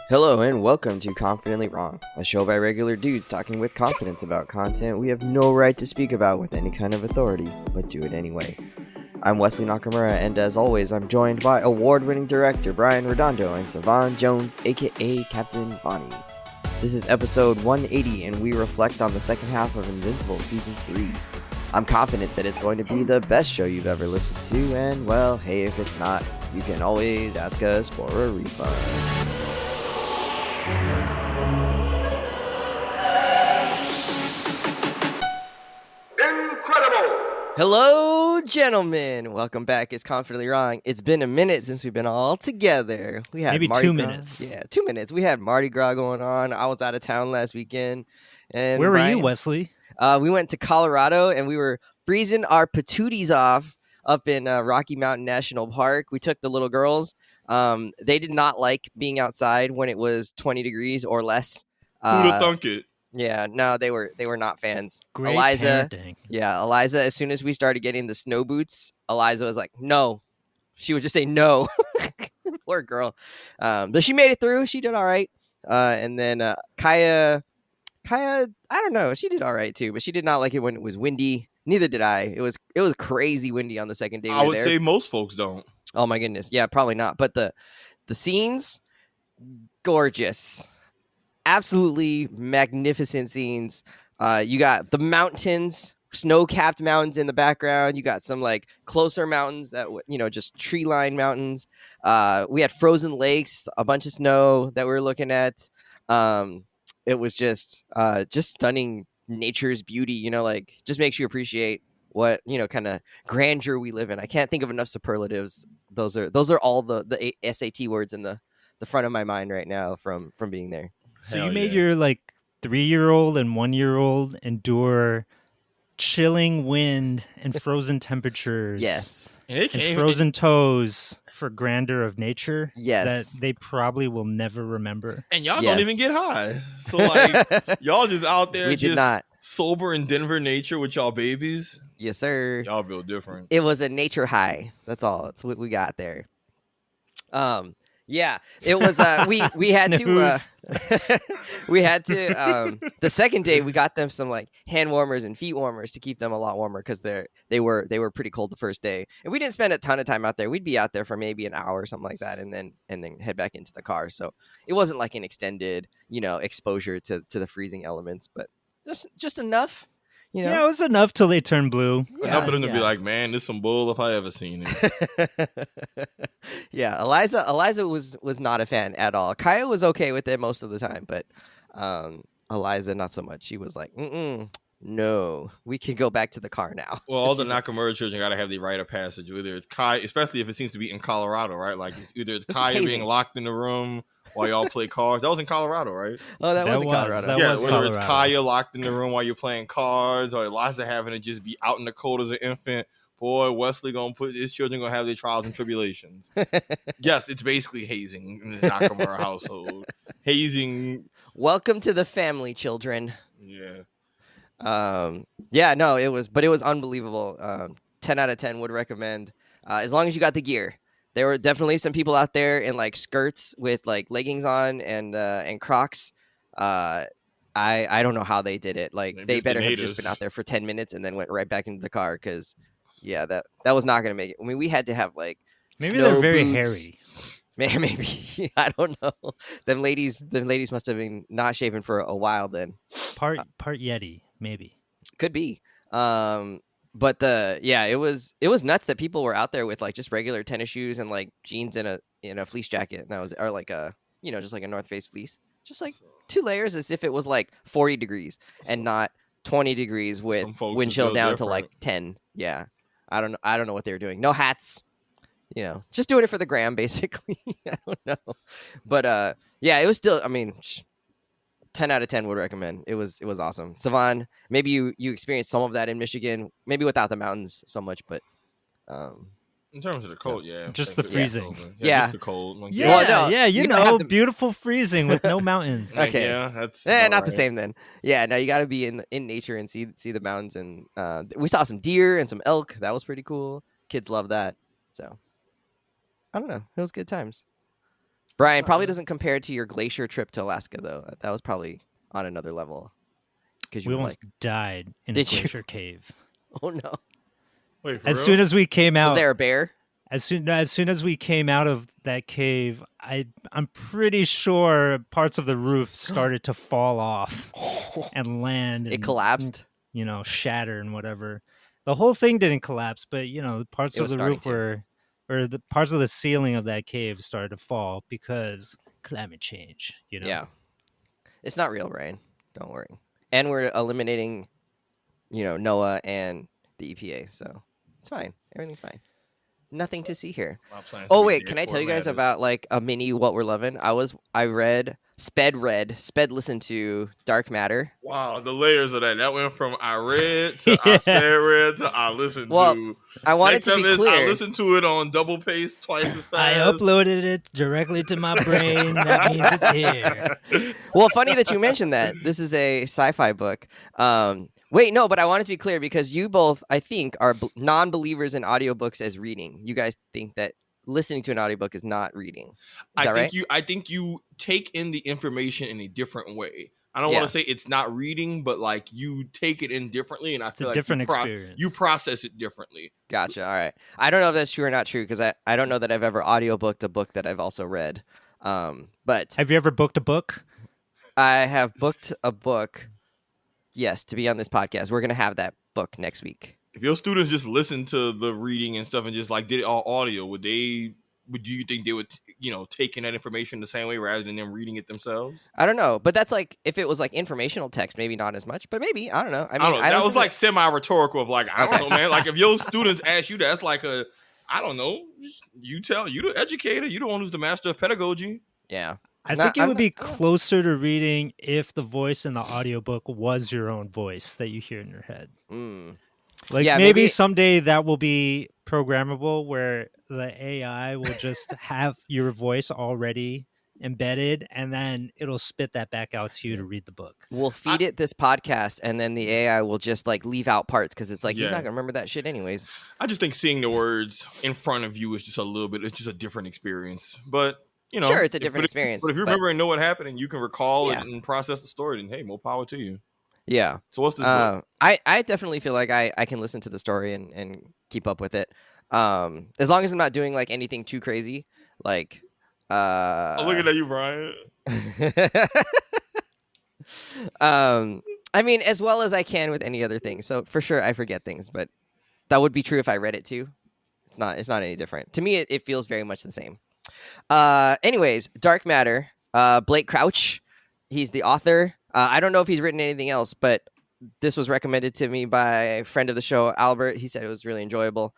Hello and welcome to Confidently Wrong, a show by regular dudes talking with confidence about content we have no right to speak about with any kind of authority, but do it anyway. I'm Wesley Nakamura, and as always, I'm joined by award-winning director Brian Redondo and Savon Jones, aka Captain Vonnie. This is episode 180, and we reflect on the second half of Invincible Season 3. I'm confident that it's going to be the best show you've ever listened to, and well, hey, if it's not, you can always ask us for a refund. Incredible! Hello, gentlemen. Welcome back. It's Confidently Wrong. It's been a minute since we've been all together. We had maybe Mardi 2 Gras. minutes. Yeah, 2 minutes. We had Mardi Gras going on. I was out of town last weekend. And Where were Brian, you, Wesley? we went to Colorado, and we were freezing our patooties off up in Rocky Mountain National Park. We took the little girls. They did not like being outside when it was 20 degrees or less. Who'd have thunk it? Yeah, no, they were not fans. Great Eliza, parenting. yeah, Eliza. As soon as we started getting the snow boots, Eliza was like, "No." She would just say no. Poor girl. But she made it through. She did all right. And then Kaya, I don't know. She did all right too, but she did not like it when it was windy. Neither did I. It was crazy windy on the second day. I would say most folks don't. Oh my goodness. Yeah, probably not. But the scenes, gorgeous. Absolutely magnificent scenes. You got the mountains, snow-capped mountains in the background. You got some like closer mountains that just tree-lined mountains. We had frozen lakes, a bunch of snow that we were looking at. It was just stunning nature's beauty. Like just makes you appreciate what kind of grandeur we live in. I can't think of enough superlatives. Those are all the SAT words in the front of my mind right now from being there. So Hell you made yeah. your 3-year-old and 1-year-old endure chilling wind and frozen temperatures. Yes. And And frozen toes for grandeur of nature. Yes. That they probably will never remember. And y'all Yes. don't even get high. So y'all just out there We did just not. sober in Denver nature with y'all babies. Yes, sir. Y'all built different. It was a nature high. That's all. That's what we got there. Yeah, it was. We had to. We had to. The second day, we got them some hand warmers and feet warmers to keep them a lot warmer because they were pretty cold the first day, and we didn't spend a ton of time out there. We'd be out there for maybe an hour or something like that, and then head back into the car. So it wasn't like an extended exposure to the freezing elements, but just enough. Yeah, it was enough till they turned blue. Enough for them to be like, man, this some bull if I ever seen it. Yeah, Eliza was not a fan at all. Kaya was okay with it most of the time, but Eliza not so much. She was like, no, we can go back to the car now. Well, all the She's like, Nakamura children got to have the rite of passage. Either it's Kaya, especially if it seems to be in Colorado, right? Like either it's This is Kaya hazing. being locked in the room while y'all play cards. That was in Colorado, right? oh, that was in was- Colorado. that Yeah, was whether it's Colorado. Kaya locked in the room while you're playing cards, or Eliza having to just be out in the cold as an infant. Boy, Wesley his children gonna have their trials and tribulations. Yes, it's basically hazing in the Nakamura household. Hazing, Welcome to the family, children. yeah. Yeah, no, it was unbelievable. 10 out of 10 would recommend, as long as you got the gear. There were definitely some people out there in skirts with leggings on and Crocs. I don't know how they did it. Maybe They it's the better have just natives. been out there for 10 minutes and then went right back into the car because, yeah, that was not going to make it. I mean, we had to have Maybe snow they're very boots. hairy. Maybe I don't know. Them ladies must have been not shaven for a while then. Part Yeti, maybe. Could be. But it was nuts that people were out there with just regular tennis shoes and jeans and a fleece jacket. And that was just a North Face fleece. Just 2 layers as if it was 40 degrees and not 20 degrees with Some folks wind is chill built down different. to 10. Yeah. I don't know what they were doing. No hats. Just doing it for the gram basically. I don't know. But yeah, it was still 10 out of 10 would recommend. It was awesome. Savon, maybe you experienced some of that in Michigan, maybe without the mountains so much, but In terms of the cold, yeah. Just Thanks the for freezing. over. Yeah. Just the cold. Yeah, Well, no, you you gotta have know, the- beautiful freezing with no mountains. Okay. Yeah, that's not the same then. Yeah, no, you got to be in nature and see the mountains, and we saw some deer and some elk. That was pretty cool. Kids love that. So I don't know. It was good times. Brian, probably doesn't compare to your glacier trip to Alaska though. That was probably on another level. Because We almost died in a Did you? glacier cave. Oh no! Wait, for As real? soon as we came out, Was there a bear? as soon as we came out of that cave, I'm pretty sure parts of the roof started to fall off and land. It And, collapsed. shatter and whatever. The whole thing didn't collapse, but parts It of was the starting roof to. or the parts of the ceiling of that cave started to fall because climate change. Yeah, it's not real, Brian. Don't worry. And we're eliminating, NOAA and the EPA, so it's fine. Everything's fine. Nothing to see here. My plans to Oh be wait, there can I for tell you guys Madness. about like a mini what we're loving? Sped listened to Dark Matter. Wow, the layers of that. That went from I read to I sped read to I listened Well, to. I wanted Next to be up is I clear. listened to it on double pace twice as fast. I uploaded it directly to my brain. That means it's here. Well, funny that you mentioned that. This is a sci-fi book. Wait, no, but I wanted to be clear because you both, I think, are non-believers in audiobooks as reading. You guys think that listening to an audiobook is not reading. Is that right? I think you take in the information in a different way. I don't Yeah. want to say it's not reading, but like you take it in differently, and I It's feel a like different experience. you process it differently. Gotcha. All right. I don't know if that's true or not true because I don't know that I've ever audiobooked a book that I've also read. But Have you ever booked a book? I have booked a book, yes, to be on this podcast. We're going to have that book next week. If your students just listen to the reading and stuff and just like did it all audio, do you think they would, take in that information the same way rather than them reading it themselves? I don't know, but that's like if it was like informational text, maybe not as much, but maybe I don't know. I mean, that was like semi-rhetorical of like I don't Okay. know, man. Like if your students ask you, that's like I don't know. You the educator, you the one who's the master of pedagogy. Yeah. I think it would be closer to reading if the voice in the audiobook was your own voice that you hear in your head. Like maybe someday that will be programmable where the AI will just have your voice already embedded and then it'll spit that back out to you to read the book. We'll feed it this podcast and then the AI will just like leave out parts because it's like he's not going to remember that shit anyways. I just think seeing the words in front of you is just it's just a different experience. But sure, it's a different experience. But if you remember and know what happened and you can recall it and process the story, then hey, more power to you. Yeah. So what's this book? I definitely feel like I can listen to the story and keep up with it. As long as I'm not doing like anything too crazy. Like looking at you, Brian. I mean, as well as I can with any other thing. So for sure I forget things, but that would be true if I read it too. It's not any different. To me it feels very much the same. Anyways, Dark Matter, Blake Crouch, he's the author. I don't know if he's written anything else, but this was recommended to me by a friend of the show, Albert. He said it was really enjoyable.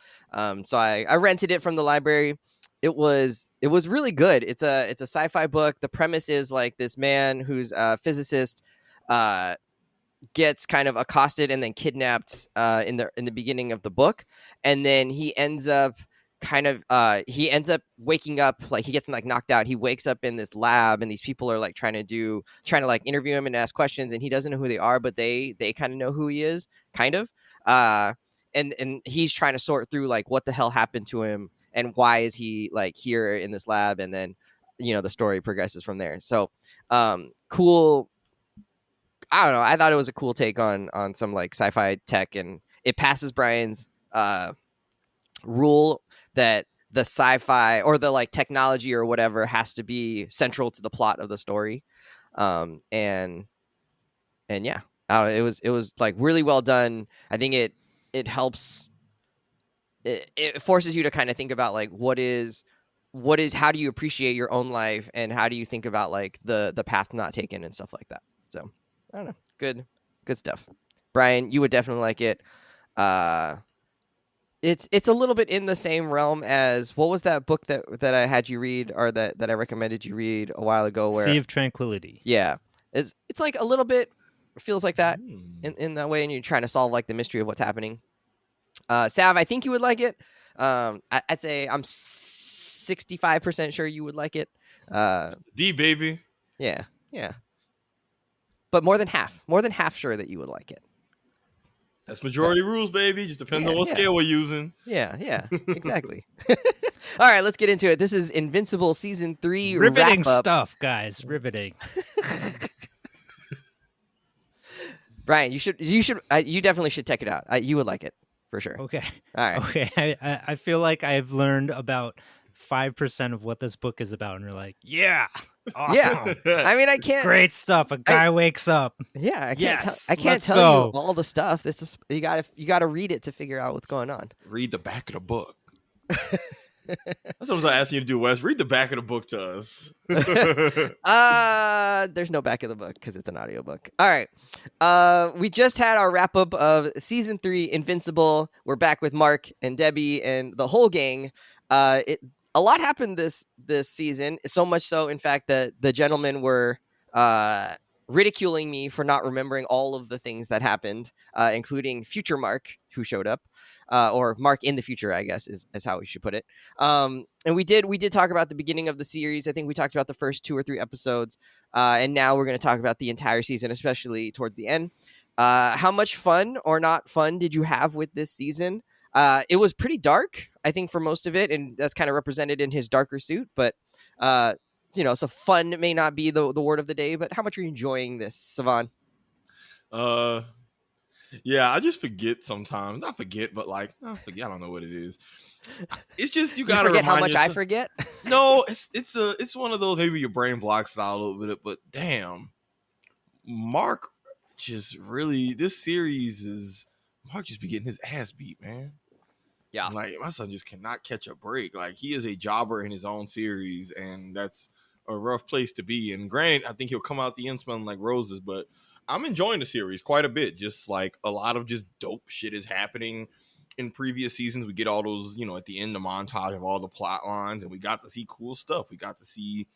So I rented it from the library. It was really good. It's a sci-fi book. The premise is like this man who's a physicist gets kind of accosted and then kidnapped in the beginning of the book, and then he ends up waking up, like he gets like knocked out. He wakes up in this lab and these people are like trying to like interview him and ask questions, and he doesn't know who they are, but they kind of know who he is, kind of. And he's trying to sort through like what the hell happened to him and why is he like here in this lab, and then the story progresses from there. So cool. I don't know. I thought it was a cool take on some like sci-fi tech, and it passes Brian's rule that the sci-fi or the like technology or whatever has to be central to the plot of the story. And yeah, it was like really well done. I think it helps. It forces you to kind of think about like what is how do you appreciate your own life and how do you think about like the path not taken and stuff like that. So I don't know. Good stuff. Brian, you would definitely like it. It's a little bit in the same realm as what was that book that I had you read or that I recommended you read a while ago? Where Sea of Tranquility. Yeah, it's like a little bit feels like that in that way, and you're trying to solve like the mystery of what's happening. Sav, I think you would like it. I'd say I'm 65% sure you would like it. D baby. Yeah. But more than half sure that you would like it. That's majority rules, baby. Just depends on what scale we're using. Yeah, exactly. All right, let's get into it. This is Invincible Season 3 riveting wrap-up. stuff, guys. Riveting. Brian, you definitely should check it out. You would like it for sure. Okay. All right. Okay. I feel like I've learned about 5% of what this book is about, and you're like, yeah, awesome. Yeah. I mean, I can't. Great stuff. A guy wakes up. Yeah, I can't. Yes, I can't let's tell go. you all the stuff. This is you gotta read it to figure out what's going on. Read the back of the book. That's what I was asking you to do, Wes. Read the back of the book to us. There's no back of the book because it's an audiobook. All right. We just had our wrap up of Season 3 Invincible. We're back with Mark and Debbie and the whole gang. A lot happened this season, so much so, in fact, that the gentlemen were ridiculing me for not remembering all of the things that happened, including future Mark, who showed up, or Mark in the future, I guess, is how we should put it. And we did talk about the beginning of the series. I think we talked about the first 2 or 3 episodes, and now we're going to talk about the entire season, especially towards the end. How much fun or not fun did you have with this season? It was pretty dark, I think, for most of it, and that's kind of represented in his darker suit. But so fun may not be the word of the day. But how much are you enjoying this, Savon? Yeah, I just forget sometimes. Not forget, but I don't know what it is. It's just you gotta forget how much yourself. I forget. No, it's one of those, maybe your brain blocks it out a little bit. But damn, Mark just really, this series is Mark just be getting his ass beat, man. Yeah, like my son just cannot catch a break. Like, he is a jobber in his own series, and that's a rough place to be. And granted, I think he'll come out the end smelling like roses, but I'm enjoying the series quite a bit. Just like a lot of just dope shit is happening. In previous seasons, we get all those, at the end, the montage of all the plot lines, and we got to see cool stuff. We got to see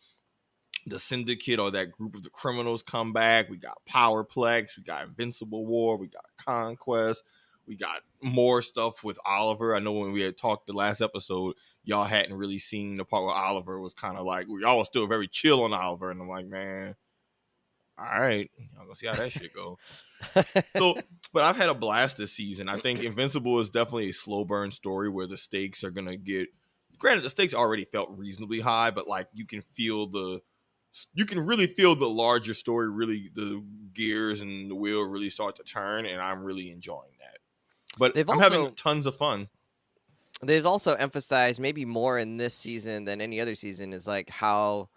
the Syndicate, or that group of the criminals, come back. We got Powerplex. We got Invincible War. We got Conquest. We got more stuff with Oliver. I know when we had talked the last episode, y'all hadn't really seen the part where Oliver was kind of like, y'all was still very chill on Oliver. And I'm like, man, all right, I'm gonna see how that shit go. So, but I've had a blast this season. I think Invincible is definitely a slow burn story where the stakes are gonna get. Granted, the stakes already felt reasonably high, but like you can really feel the larger story. Really, the gears and the wheel really start to turn, and I'm really enjoying that. But I'm having tons of fun. They've also emphasized, maybe more in this season than any other season, is like how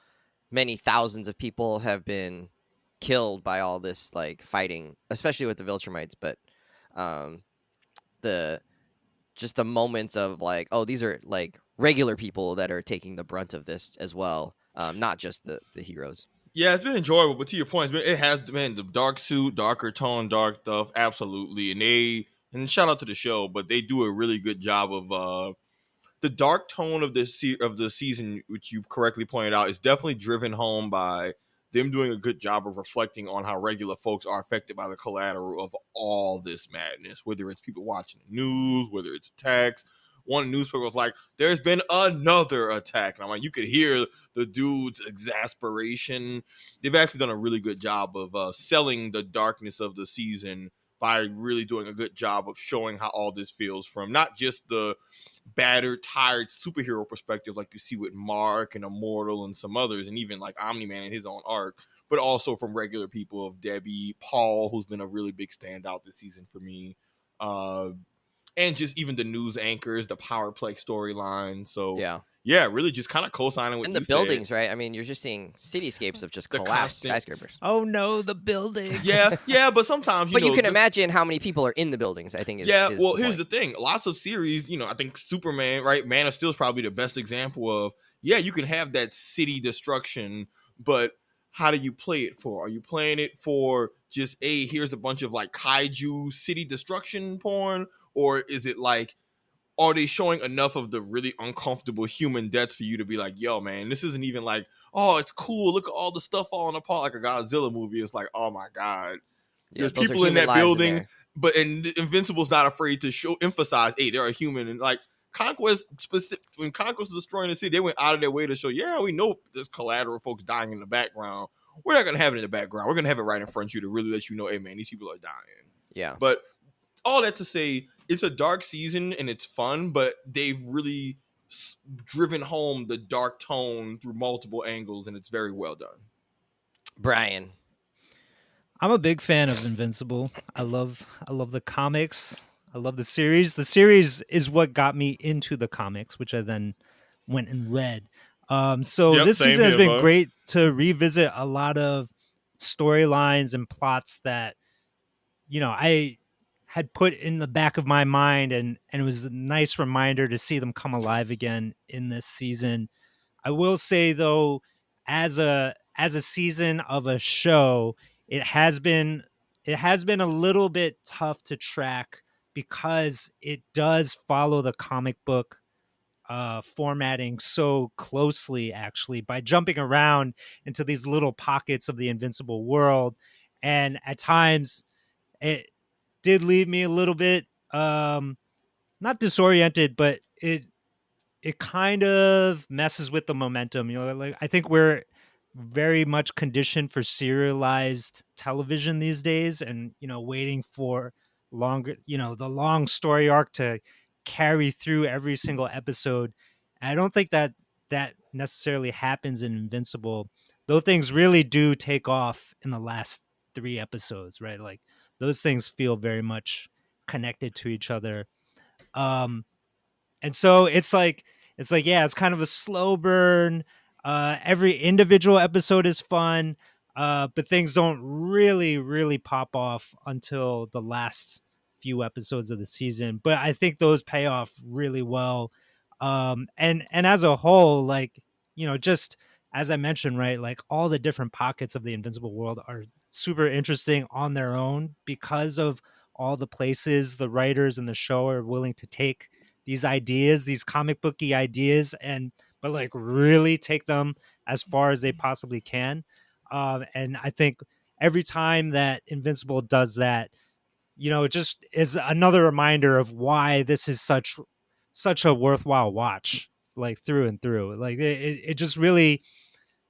many thousands of people have been killed by all this like fighting, especially with the Viltrumites. But the moments of like, oh, these are like regular people that are taking the brunt of this as well, not just the heroes. Yeah, it's been enjoyable, but to your point, it has been the dark suit, darker tone, dark stuff, absolutely. And shout out to the show, but they do a really good job of the dark tone of the season, which you correctly pointed out, is definitely driven home by them doing a good job of reflecting on how regular folks are affected by the collateral of all this madness, whether it's people watching the news, whether it's attacks. One newspaper was like, there's been another attack. And I'm like, you could hear the dude's exasperation. They've actually done a really good job of selling the darkness of the season by really doing a good job of showing how all this feels from not just the battered, tired superhero perspective like you see with Mark and Immortal and some others, and even like Omni-Man in his own arc, but also from regular people of Debbie, Paul, who's been a really big standout this season for me, and just even the news anchors, the Powerplex storyline. So yeah, really just kind of co-signing with the buildings, right? I mean, you're just seeing cityscapes of just collapsed skyscrapers. Oh no, the buildings. Yeah, but sometimes you can imagine how many people are in the buildings. I think here's the thing: lots of series, I think Superman, right? Man of Steel is probably the best example of you can have that city destruction, but how do you play it for? Are you playing it for just here's a bunch of like kaiju city destruction porn, or is it like, are they showing enough of the really uncomfortable human deaths for you to be like, yo, man, this isn't even like, oh, it's cool, look at all the stuff falling apart like a Godzilla movie. It's like, oh my God. There's people in that building, and Invincible's not afraid to emphasize, hey, they're a human. And like Conquest, when Conquest was destroying the city, they went out of their way to show, we know there's collateral folks dying in the background. We're not going to have it in the background. We're going to have it right in front of you to really let you know, hey, man, these people are dying. Yeah. But all that to say, it's a dark season and it's fun, but they've really driven home the dark tone through multiple angles, and it's very well done. Brian. I'm a big fan of Invincible. I love the comics. I love the series. The series is what got me into the comics, which I then went and read. So this season has been great to revisit a lot of storylines and plots that, I had put in the back of my mind, and it was a nice reminder to see them come alive again in this season. I will say though, as a season of a show, it has been a little bit tough to track because it does follow the comic book formatting so closely, actually, by jumping around into these little pockets of the Invincible world. And at times it did leave me a little bit not disoriented, but it kind of messes with the momentum. Like, I think we're very much conditioned for serialized television these days, and waiting for longer, the long story arc to carry through every single episode. And I don't think that necessarily happens in Invincible, though things really do take off in the last 3 episodes, right? Like, those things feel very much connected to each other. And so it's like, yeah, it's kind of a slow burn. Every individual episode is fun, but things don't really pop off until the last few episodes of the season. But I think those pay off really well. And as a whole, like, just as I mentioned, right, like, all the different pockets of the Invincible world are super interesting on their own because of all the places the writers and the show are willing to take these ideas, these comic booky ideas, but like really take them as far as they possibly can. And I think every time that Invincible does that, it just is another reminder of why this is such a worthwhile watch, like through and through. Like it just really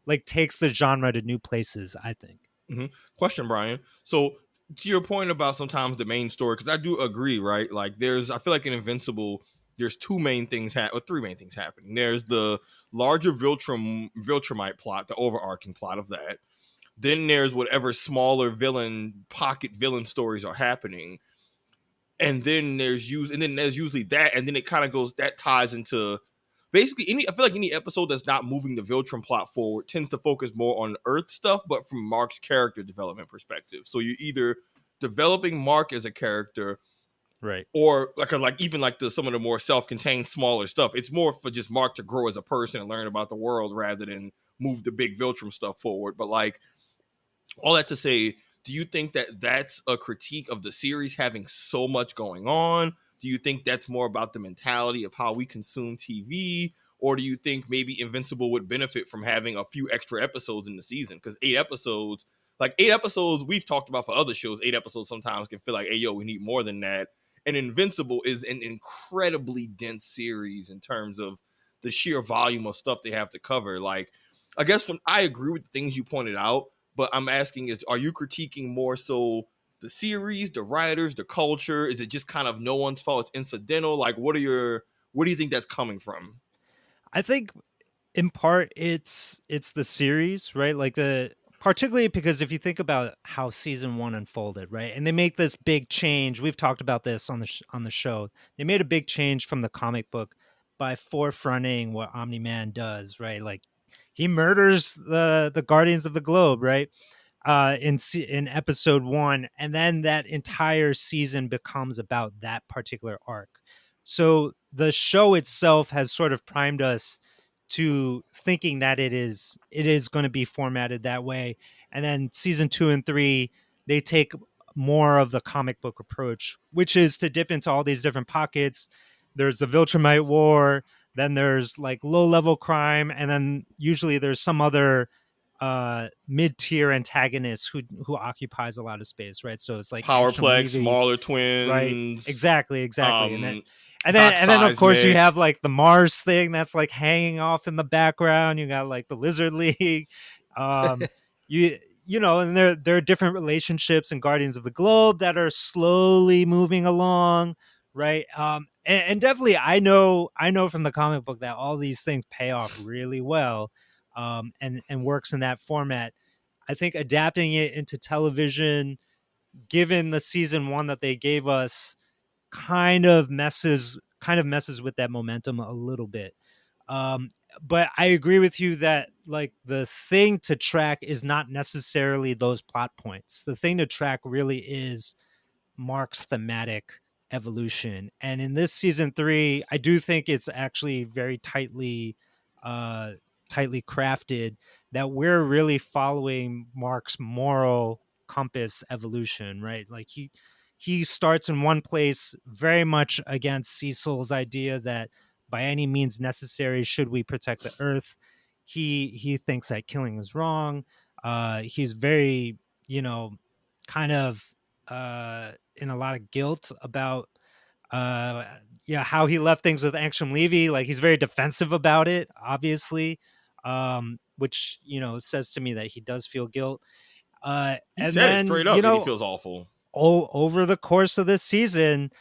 like takes the genre to new places, I think. Mm-hmm. Question, Brian. So to your point about sometimes the main story, because I do agree, right? Like I feel like in Invincible, there's 3 main things happening. There's the larger Viltrumite plot, the overarching plot of that. Then there's whatever smaller pocket villain stories are happening. And then there's usually that, and then it kind of goes, that ties into basically I feel like any episode that's not moving the Viltrum plot forward tends to focus more on Earth stuff, but from Mark's character development perspective. So you're either developing Mark as a character, right, or even some of the more self-contained smaller stuff. It's more for just Mark to grow as a person and learn about the world rather than move the big Viltrum stuff forward. But like, all that to say, do you think that that's a critique of the series having so much going on? Do you think that's more about the mentality of how we consume TV? Or do you think maybe Invincible would benefit from having a few extra episodes in the season? Because 8 episodes, we've talked about for other shows, 8 episodes sometimes can feel like, hey, yo, we need more than that. And Invincible is an incredibly dense series in terms of the sheer volume of stuff they have to cover. Like, I guess I agree with the things you pointed out, but I'm asking are you critiquing more so the series, the writers, the culture? Is it just kind of no one's fault, it's incidental? Like, where do you think that's coming from? I think in part it's the series, right? Like particularly because if you think about how season 1 unfolded, right? And they make this big change. We've talked about this on the show. They made a big change from the comic book by forefronting what Omni-Man does, right? Like, he murders the Guardians of the Globe, right? In episode 1, and then that entire season becomes about that particular arc. So the show itself has sort of primed us to thinking that it is going to be formatted that way. And then season 2 and 3, they take more of the comic book approach, which is to dip into all these different pockets. There's the Viltrumite War, then there's like low-level crime, and then usually there's some other mid-tier antagonist who occupies a lot of space, right? So it's like Powerplex, smaller twins, right? Exactly. And then of course you have like the Mars thing that's like hanging off in the background. You got like the Lizard League. and there are different relationships in Guardians of the Globe that are slowly moving along, right? And definitely, I know from the comic book that all these things pay off really well, and works in that format. I think adapting it into television, given the season 1 that they gave us, kind of messes with that momentum a little bit. But I agree with you that like the thing to track is not necessarily those plot points. The thing to track really is Mark's thematic evolution. And in this season 3, I do think it's actually very tightly crafted, that we're really following Mark's moral compass evolution, right? Like he starts in one place, very much against Cecil's idea that by any means necessary should we protect the Earth. He thinks that killing is wrong. He's very, kind of in a lot of guilt about how he left things with Angstrom Levy. Like, he's very defensive about it, obviously, which says to me that he does feel guilt. He said it straight up that he feels awful. Over the course of this season,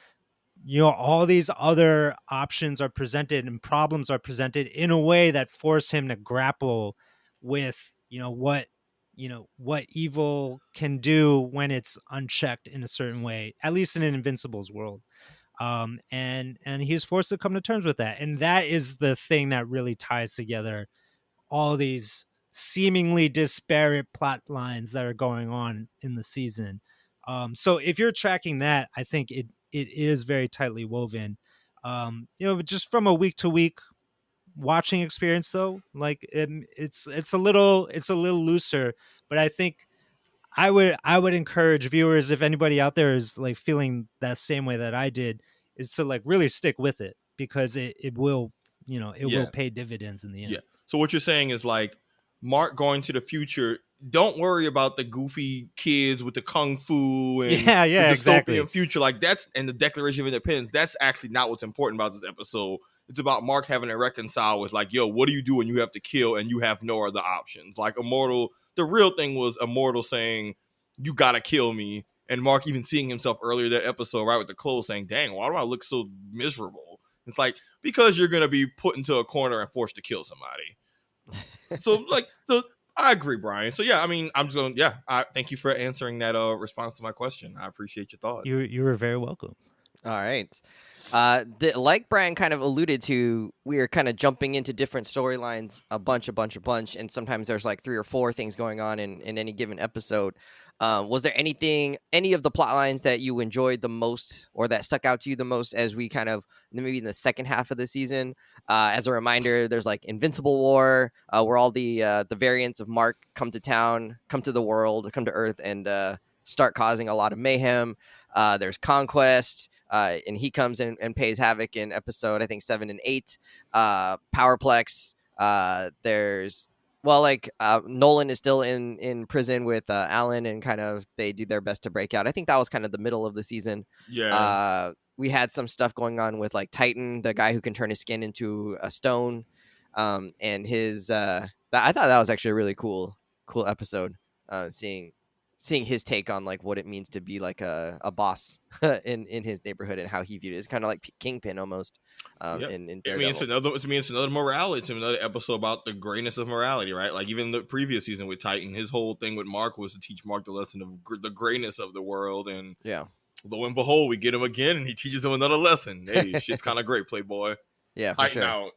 all these other options are presented and problems are presented in a way that force him to grapple with what evil can do when it's unchecked in a certain way, at least in an Invincible's world. And he's forced to come to terms with that. And that is the thing that really ties together all these seemingly disparate plot lines that are going on in the season. So if you're tracking that, I think it is very tightly woven. Just from a week to week watching experience, though, like it's a little looser. But I think I would encourage viewers, if anybody out there is like feeling that same way that I did, is to like really stick with it, because it will will pay dividends in the end. Yeah. So what you're saying is like Mark going to the future. Don't worry about the goofy kids with the kung fu and the dystopian exactly. future. Like that's and the Declaration of Independence. That's actually not what's important about this episode. It's about Mark having to reconcile with like, yo, what do you do when you have to kill and you have no other options? Like Immortal. The real thing was Immortal saying, you gotta kill me. And Mark even seeing himself earlier that episode, right, with the clothes, saying, dang, why do I look so miserable? It's like, because you're gonna be put into a corner and forced to kill somebody. So I agree, Brian. So yeah, I mean, I'm just going, I thank you for answering that response to my question. I appreciate your thoughts. You were very welcome. All right. Like Brian kind of alluded to, we are kind of jumping into different storylines a bunch, and sometimes there's like 3 or 4 things going on in any given episode. Was there any of the plot lines that you enjoyed the most or that stuck out to you the most as we kind of, maybe in the second half of the season? As a reminder, there's like Invincible War, where all the variants of Mark come to town, come to the world, come to Earth, and start causing a lot of mayhem. There's Conquest. And he comes in and pays havoc in episode, I think, 7 and 8. Powerplex. There's Nolan is still in prison with Alan, and kind of they do their best to break out. I think that was kind of the middle of the season. Yeah. We had some stuff going on with like Titan, the guy who can turn his skin into a stone, and his. I thought that was actually a really cool episode. Seeing his take on like what it means to be like a boss in his neighborhood and how he viewed it. It's kind of like Kingpin almost. It's another morality. It's another episode about the greatness of morality, right? Like even the previous season with Titan, his whole thing with Mark was to teach Mark the lesson of the greatness of the world. And lo and behold, we get him again, and he teaches him another lesson. Hey, shit's kind of great, Playboy. Yeah, for Tighten sure. out.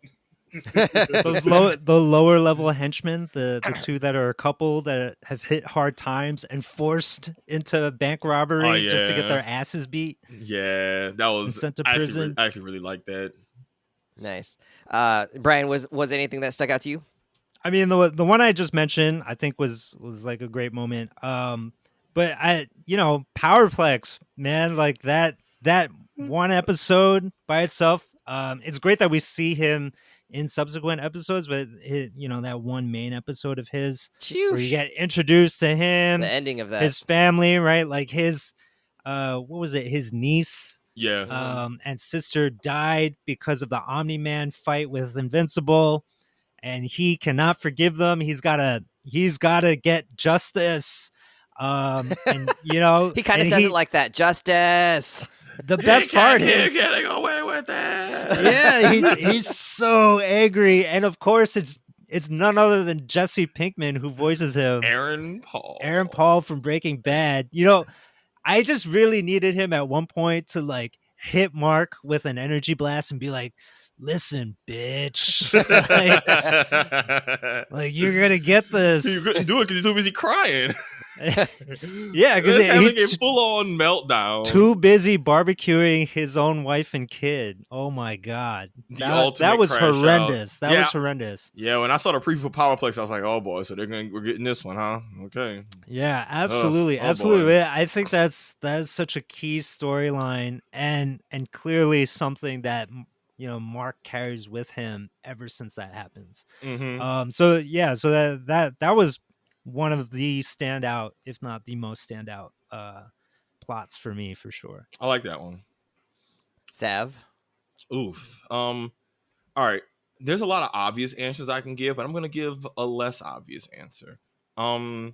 The lower level henchmen, the 2 that are a couple that have hit hard times and forced into bank robbery just to get their asses beat. Yeah, that was sent to prison. I actually really like that. Nice. Brian, was anything that stuck out to you? I mean, the one I just mentioned, I think was like a great moment. But Powerplex, man, like that one episode by itself. It's great that we see him in subsequent episodes, but that one main episode of his where you get introduced to him, the ending of that, his family, right? Like his, what was it? His niece, and sister died because of the Omni-Man fight with Invincible, and he cannot forgive them. He's got to he's got to get justice. And you know, he kind of says it like that. Justice. The best part is getting away with it. Yeah, he's so angry, and of course it's none other than Jesse Pinkman who voices him. Aaron Paul. Aaron Paul from Breaking Bad. You know, I just really needed him at one point to like hit Mark with an energy blast and be like, listen, bitch. like you're going to get this. You couldn't do it because he's too busy crying. Yeah, because he's having a full-on meltdown. Too busy barbecuing his own wife and kid. Oh my god, that was horrendous. That was horrendous. Yeah, when I saw the preview for Powerplex, I was like, "Oh boy, so we're getting this one, huh?" Okay. Yeah, absolutely, absolutely. Boy. I think that is such a key storyline, and clearly something that Mark carries with him ever since that happens. Mm-hmm. So that was one of the standout, if not the most standout, plots for me, for sure. I like that one. Sav. Oof. All right. There's a lot of obvious answers I can give, but I'm going to give a less obvious answer. I've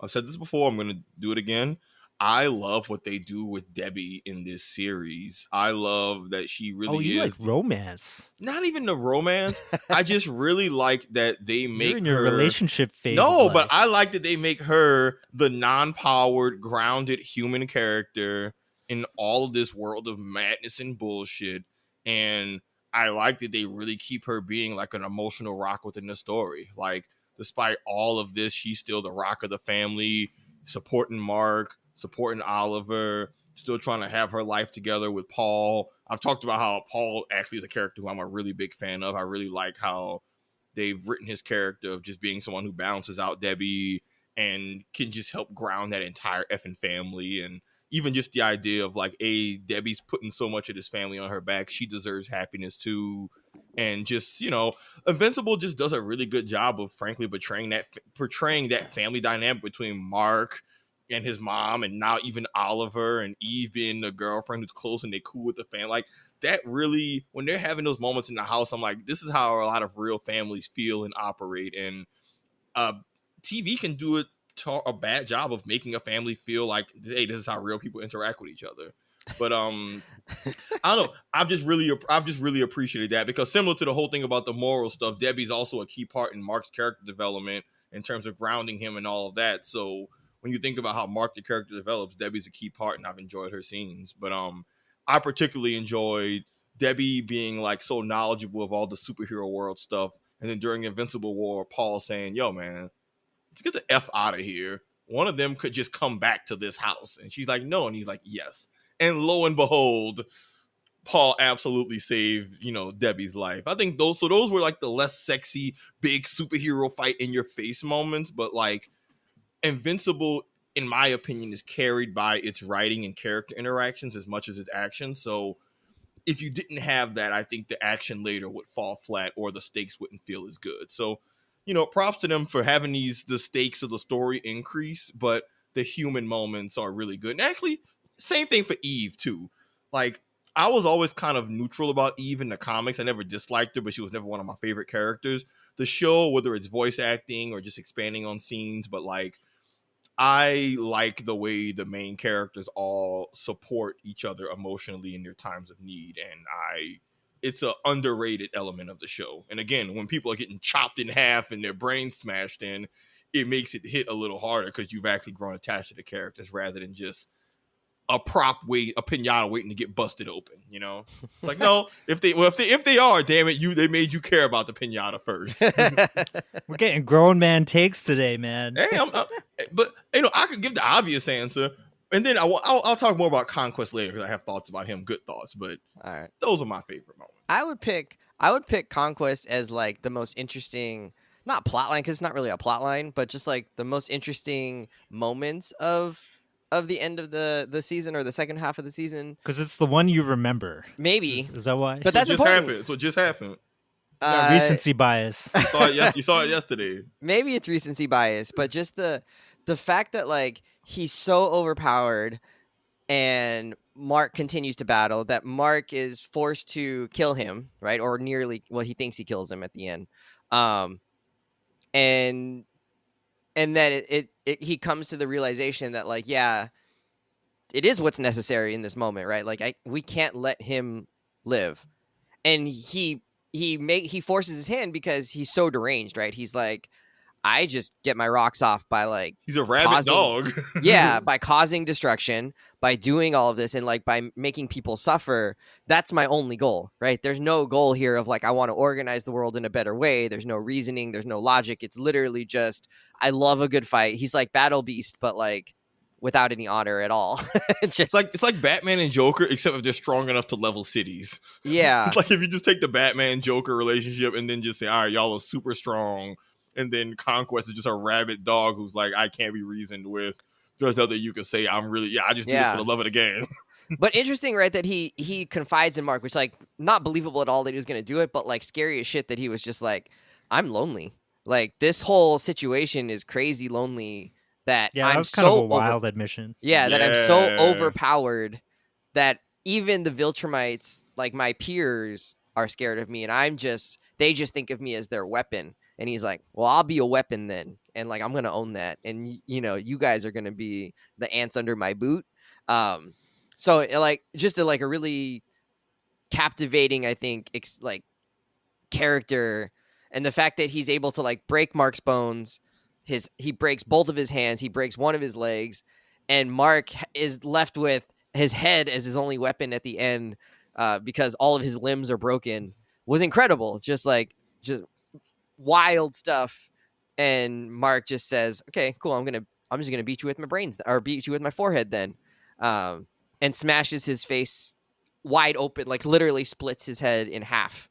said this before. I'm going to do it again. I love what they do with Debbie in this series. I love that she really like romance. Not even the romance. I just really like that they make You're in your relationship phase. No, but I like that they make her the non-powered, grounded human character in all of this world of madness and bullshit. And I like that they really keep her being like an emotional rock within the story. Like, despite all of this, she's still the rock of the family, supporting Mark, supporting Oliver, still trying to have her life together with Paul. I've talked about how Paul actually is a character who I'm a really big fan of. I really like how they've written his character of just being someone who balances out Debbie and can just help ground that entire effing family. And even just the idea of like, Debbie's putting so much of this family on her back. She deserves happiness too. And just, Invincible just does a really good job of frankly portraying that family dynamic between Mark and his mom, and now even Oliver and Eve being the girlfriend who's close and they cool with the family. Like, that really, when they're having those moments in the house, I'm like, this is how a lot of real families feel and operate. And TV can do a bad job of making a family feel like, hey, this is how real people interact with each other. But I don't know. I've just really appreciated that, because similar to the whole thing about the moral stuff, Debbie's also a key part in Mark's character development in terms of grounding him and all of that. So when you think about how Mark the character develops, Debbie's a key part, and I've enjoyed her scenes. But I particularly enjoyed Debbie being like so knowledgeable of all the superhero world stuff, and then during Invincible War, Paul saying, "Yo, man, let's get the F out of here. One of them could just come back to this house." And she's like, "No," and he's like, "Yes." And lo and behold, Paul absolutely saved, Debbie's life. I think those were like the less sexy, big superhero fight in your face moments, but like, Invincible, in my opinion, is carried by its writing and character interactions as much as its action. So if you didn't have that, I think the action later would fall flat or the stakes wouldn't feel as good. So, props to them for having the stakes of the story increase, but the human moments are really good. And actually, same thing for Eve too. Like, I was always kind of neutral about Eve in the comics. I never disliked her, but she was never one of my favorite characters. The show, whether it's voice acting or just expanding on scenes, but like, I like the way the main characters all support each other emotionally in their times of need, and it's an underrated element of the show. And again, when people are getting chopped in half and their brains smashed in, it makes it hit a little harder because you've actually grown attached to the characters rather than just a pinata waiting to get busted open. It's like, no, if they are, damn it, they made you care about the pinata first. We're getting grown man takes today, man. Hey, but I could give the obvious answer, and then I'll talk more about Conquest later because I have thoughts about him, good thoughts. But all right, those are my favorite moments. I would pick Conquest as like the most interesting, not plot line because it's not really a plot line, but just like the most interesting moments of the end of the season or the second half of the season, because it's the one you remember. Maybe is that why? But that's important. So it just happened. Recency bias. You saw it yesterday. Maybe it's recency bias, but just the fact that like he's so overpowered and Mark continues to battle, that Mark is forced to kill him, right? Or nearly, well, he thinks he kills him at the end. And and then he comes to the realization that like, yeah, it is what's necessary in this moment, right? Like we can't let him live. And he forces his hand because he's so deranged, right? He's like, I just get my rocks off by like he's a rabid dog. By causing destruction, by doing all of this, and like by making people suffer. That's my only goal, right? There's no goal here of like I want to organize the world in a better way. There's no reasoning, there's no logic. It's literally just I love a good fight. He's like Battle Beast, but like without any honor at all. It's like Batman and Joker, except if they're strong enough to level cities. Yeah. It's like if you just take the Batman Joker relationship and then just say, all right, y'all are super strong, and then Conquest is just a rabid dog who's like, I can't be reasoned with. There's nothing you could say. I just do this for the love of the game. But interesting, right, that he confides in Mark, which like not believable at all that he was going to do it, but like scary as shit that he was just like, I'm lonely. Like this whole situation is crazy lonely. That that was kind of a wild admission. Yeah, that I'm so overpowered that even the Viltrumites, like my peers, are scared of me, and they just think of me as their weapon. And he's like, well, I'll be a weapon then, and like I'm gonna own that, and you guys are gonna be the ants under my boot. So like just a really captivating, I think, like character, and the fact that he's able to like break Mark's bones. He breaks both of his hands, he breaks one of his legs, and Mark is left with his head as his only weapon at the end, because all of his limbs are broken. Was incredible, just wild stuff. And Mark just says, okay, cool, I'm just gonna beat you with my brains, or beat you with my forehead then, and smashes his face wide open, like literally splits his head in half.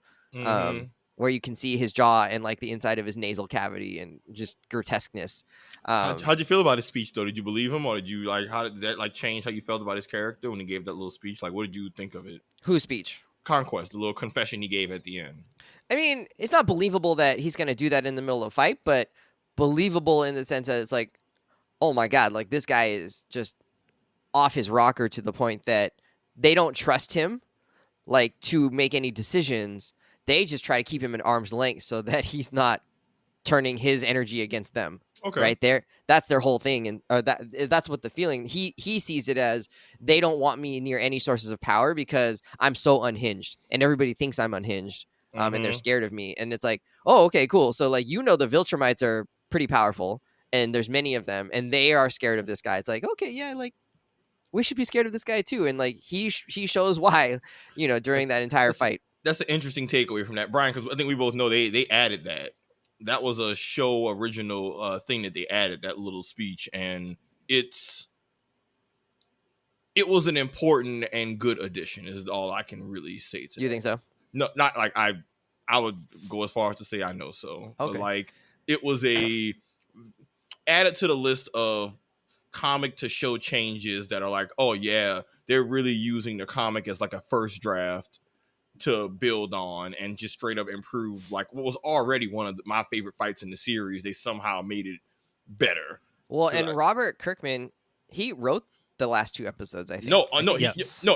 Where you can see his jaw and like the inside of his nasal cavity and just grotesqueness. How'd you feel about his speech though? Did you believe him, or did you like, how did that like change how you felt about his character when he gave that little speech? Like, what did you think of it? Whose speech? Conquest, the little confession he gave at the end. I mean, it's not believable that he's going to do that in the middle of a fight, but believable in the sense that it's like, oh my God, like this guy is just off his rocker to the point that they don't trust him like to make any decisions. They just try to keep him at arm's length so that he's not turning his energy against them. Okay. Right there. That's their whole thing. And that's what the feeling he sees it as. They don't want me near any sources of power because I'm so unhinged, and everybody thinks I'm unhinged. And they're scared of me. And it's like, oh, okay, cool. So like, the Viltrumites are pretty powerful, and there's many of them, and they are scared of this guy. It's like, okay, yeah, like we should be scared of this guy too. And like he shows why, during that entire fight. That's an interesting takeaway from that, Brian, because I think we both know they added that. That was a show original thing that they added, that little speech, and it was an important and good addition, is all I can really say to You think so? No, not like I would go as far as to say I know so. Okay. But like it was added to the list of comic to show changes that are like, oh yeah, they're really using the comic as like a first draft to build on and just straight up improve like what was already one of my favorite fights in the series. They somehow made it better. Well, and Robert Kirkman, he wrote the last 2 episodes, I think. No,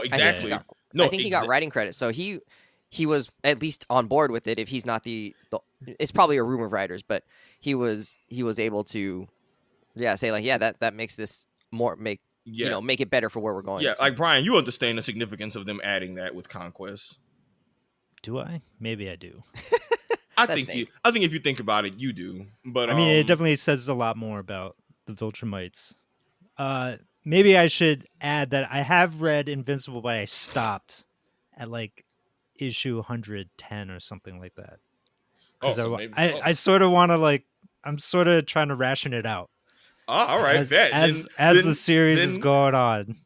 exactly. I think he got writing credit, so he was at least on board with it. If he's not the it's probably a room of writers, but he was able to say like, yeah, that makes this make it better for where we're going. Yeah, so. Like Brian, you understand the significance of them adding that with Conquest. Do I? Maybe I do. I think if you think about it, you do. But I mean, it definitely says a lot more about the Viltrumites. Maybe I should add that I have read Invincible, but I stopped at like issue 110 or something like that. I sort of want to like, I'm sort of trying to ration it out. Oh, all right. As the series is going on.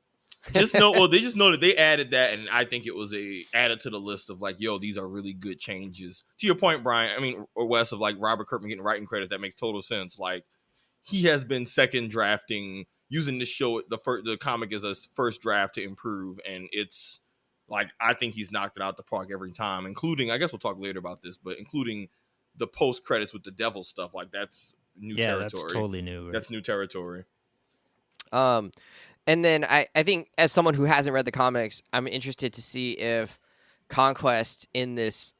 They just know that they added that, and I think it was added to the list of like, yo, these are really good changes. To your point, Brian, or Wes, of like Robert Kirkman getting writing credit, that makes total sense. Like he has been second drafting, using the show, the comic as a first draft to improve, and it's like I think he's knocked it out the park every time, including, I guess we'll talk later about this, but including the post credits with the devil stuff. Like that's new territory. Yeah, that's totally new. Right? That's new territory. And then I think as someone who hasn't read the comics, I'm interested to see if Conquest in this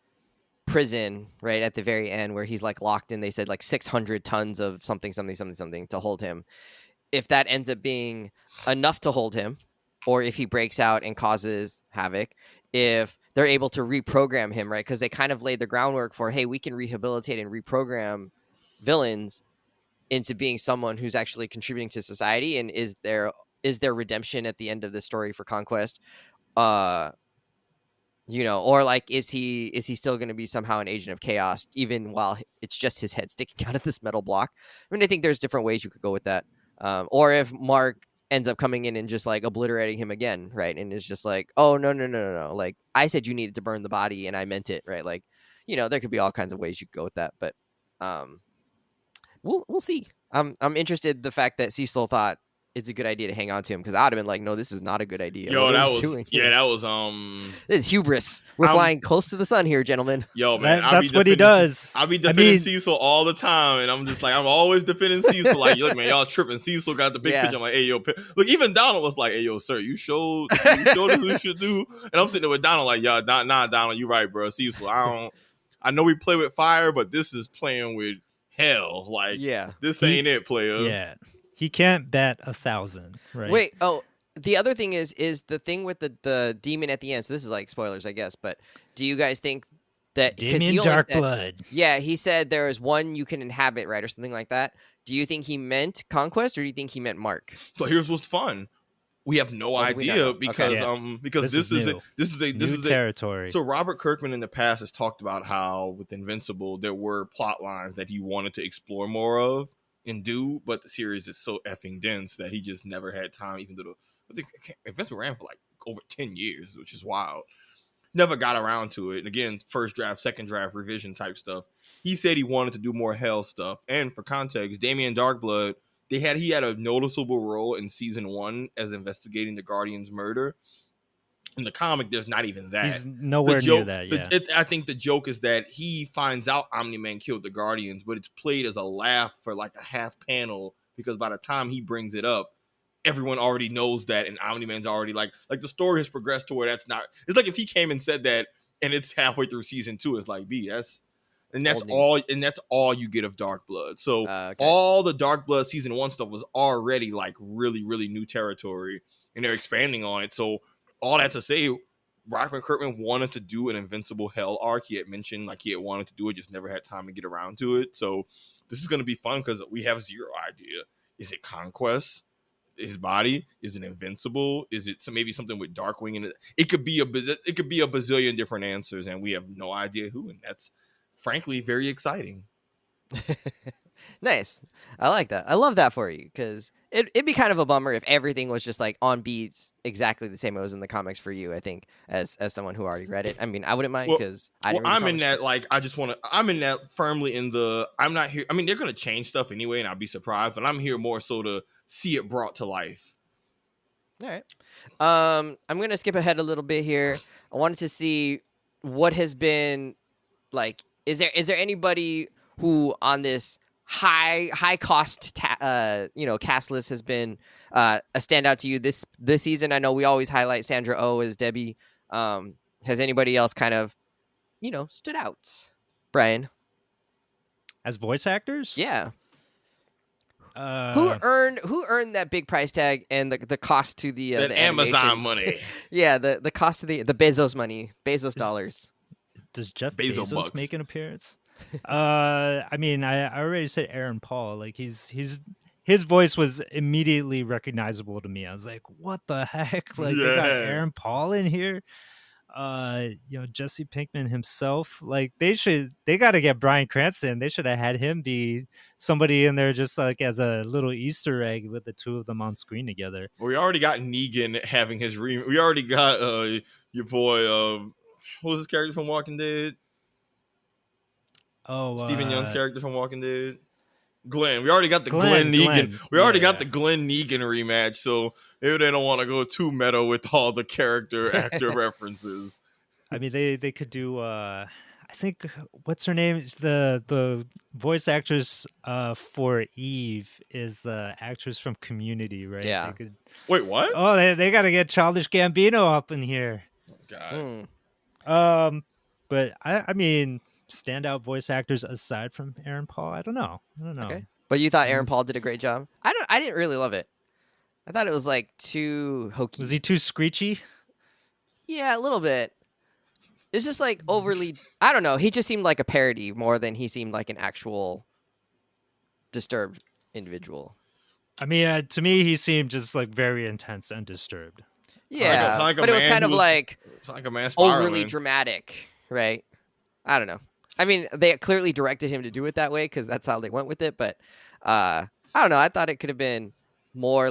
prison right at the very end where he's like locked in. They said like 600 tons of something to hold him. If that ends up being enough to hold him, or if he breaks out and causes havoc, if they're able to reprogram him, right? Because they kind of laid the groundwork for, hey, we can rehabilitate and reprogram villains into being someone who's actually contributing to society. And is there redemption at the end of the story for Conquest? Or like, is he still going to be somehow an agent of chaos, even while it's just his head sticking out of this metal block? I mean, I think there's different ways you could go with that. Or if Mark ends up coming in and just like obliterating him again, right? And it's just like, oh, no. Like, I said you needed to burn the body and I meant it, right? Like, there could be all kinds of ways you could go with that. But we'll see. I'm interested the fact that Cecil thought it's a good idea to hang on to him, because I'd have been like, no, this is not a good idea. Yo, that was this is hubris. We're flying close to the sun here, gentlemen. Yo, man, that's what he does. I'll be defending Cecil all the time, and I'm just like, I'm always defending Cecil. Like, look, man, y'all tripping. Cecil got the big picture. I'm like, hey, yo, look, even Donald was like, hey, yo, sir, you showed us what you should do, and I'm sitting there with Donald like, yeah, nah, Donald, you right, bro. Cecil, I know we play with fire, but this is playing with hell. Like, this ain't it, player. Yeah. He can't bet 1,000, right? Wait, the other thing is the thing with the demon at the end. So this is like spoilers, I guess. But do you guys think that Demon Darkblood? Yeah, he said there is one you can inhabit, right, or something like that. Do you think he meant Conquest, or do you think he meant Mark? So here's what's fun. We have no idea because this is new territory. So Robert Kirkman in the past has talked about how with Invincible there were plot lines that he wanted to explore more of and do, but the series is so effing dense that he just never had time. Even though Invincible ran for like over 10 years, which is wild. Never got around to it. And again, first draft, second draft, revision type stuff. He said he wanted to do more Hell stuff. And for context, Damien Darkblood, he had a noticeable role in season 1 as investigating the Guardian's murder. In the comic, there's not even that. He's nowhere near that, yeah. I think the joke is that he finds out Omni-Man killed the Guardians, but it's played as a laugh for like a half panel, because by the time he brings it up, everyone already knows that, and Omni-Man's already like the story has progressed to where that's not. It's like if he came and said that, and it's halfway through season 2, it's like, that's all you get of Darkblood. So all the Darkblood season 1 stuff was already like really, really new territory, and they're expanding on it. So all that to say, Robert Kirkman wanted to do an Invincible Hell arc. He had mentioned like he had wanted to do it, just never had time to get around to it. So this is going to be fun because we have zero idea. Is it Conquest? His body? Is it Invincible? Is it maybe something with Darkwing in it? It could be a bazillion different answers, and we have no idea who. And that's frankly very exciting. Nice. I like that. I love that for you, because it'd be kind of a bummer if everything was just like on beats exactly the same as it was in the comics for you, I think, as someone who already read it. I mean, I wouldn't mind, because I'm in that, like, I'm in that firmly in the, I'm not here. I mean, they're going to change stuff anyway, and I'll be surprised, but I'm here more so to see it brought to life. All right. I'm going to skip ahead a little bit here. I wanted to see what has been like, is there anybody who on this high cost cast list has been a standout to you this season? I know we always highlight Sandra Oh as Debbie. Has anybody else kind of stood out, Brian, as voice actors? Yeah. Who earned that big price tag and the cost to the Amazon money? Yeah, the cost of the Bezos money, dollars. Does Jeff Bezos make an appearance? I mean, I already said Aaron Paul. Like his voice was immediately recognizable to me. I was like, what the heck? Like, they got Aaron Paul in here. Jesse Pinkman himself. Like, they got to get Bryan Cranston. They should have had him be somebody in there, just like as a little Easter egg with the two of them on screen together. Well, we already got Negan having his we already got your boy. What was his character from Walking Dead? Oh, Stephen Young's character from Walking Dead. Glenn. We already got the Glenn Negan. We already got the Glenn Negan rematch, so maybe they don't want to go too meta with all the actor references. I mean, they could do. I think what's her name? The voice actress for Eve is the actress from Community, right? Yeah. Wait, what? Oh, they got to get Childish Gambino up in here. Oh, God. But I mean, standout voice actors aside from Aaron Paul. I don't know. Okay. But you thought Aaron Paul did a great job? I didn't really love it. I thought it was like too hokey. Was he too screechy? Yeah, a little bit. It's just like overly. I don't know. He just seemed like a parody more than he seemed like an actual disturbed individual. I mean, to me, he seemed just like very intense and disturbed. Yeah, but it was kind of like a man overly dramatic, right? I don't know. I mean, they clearly directed him to do it that way because that's how they went with it. But I don't know. I thought it could have been more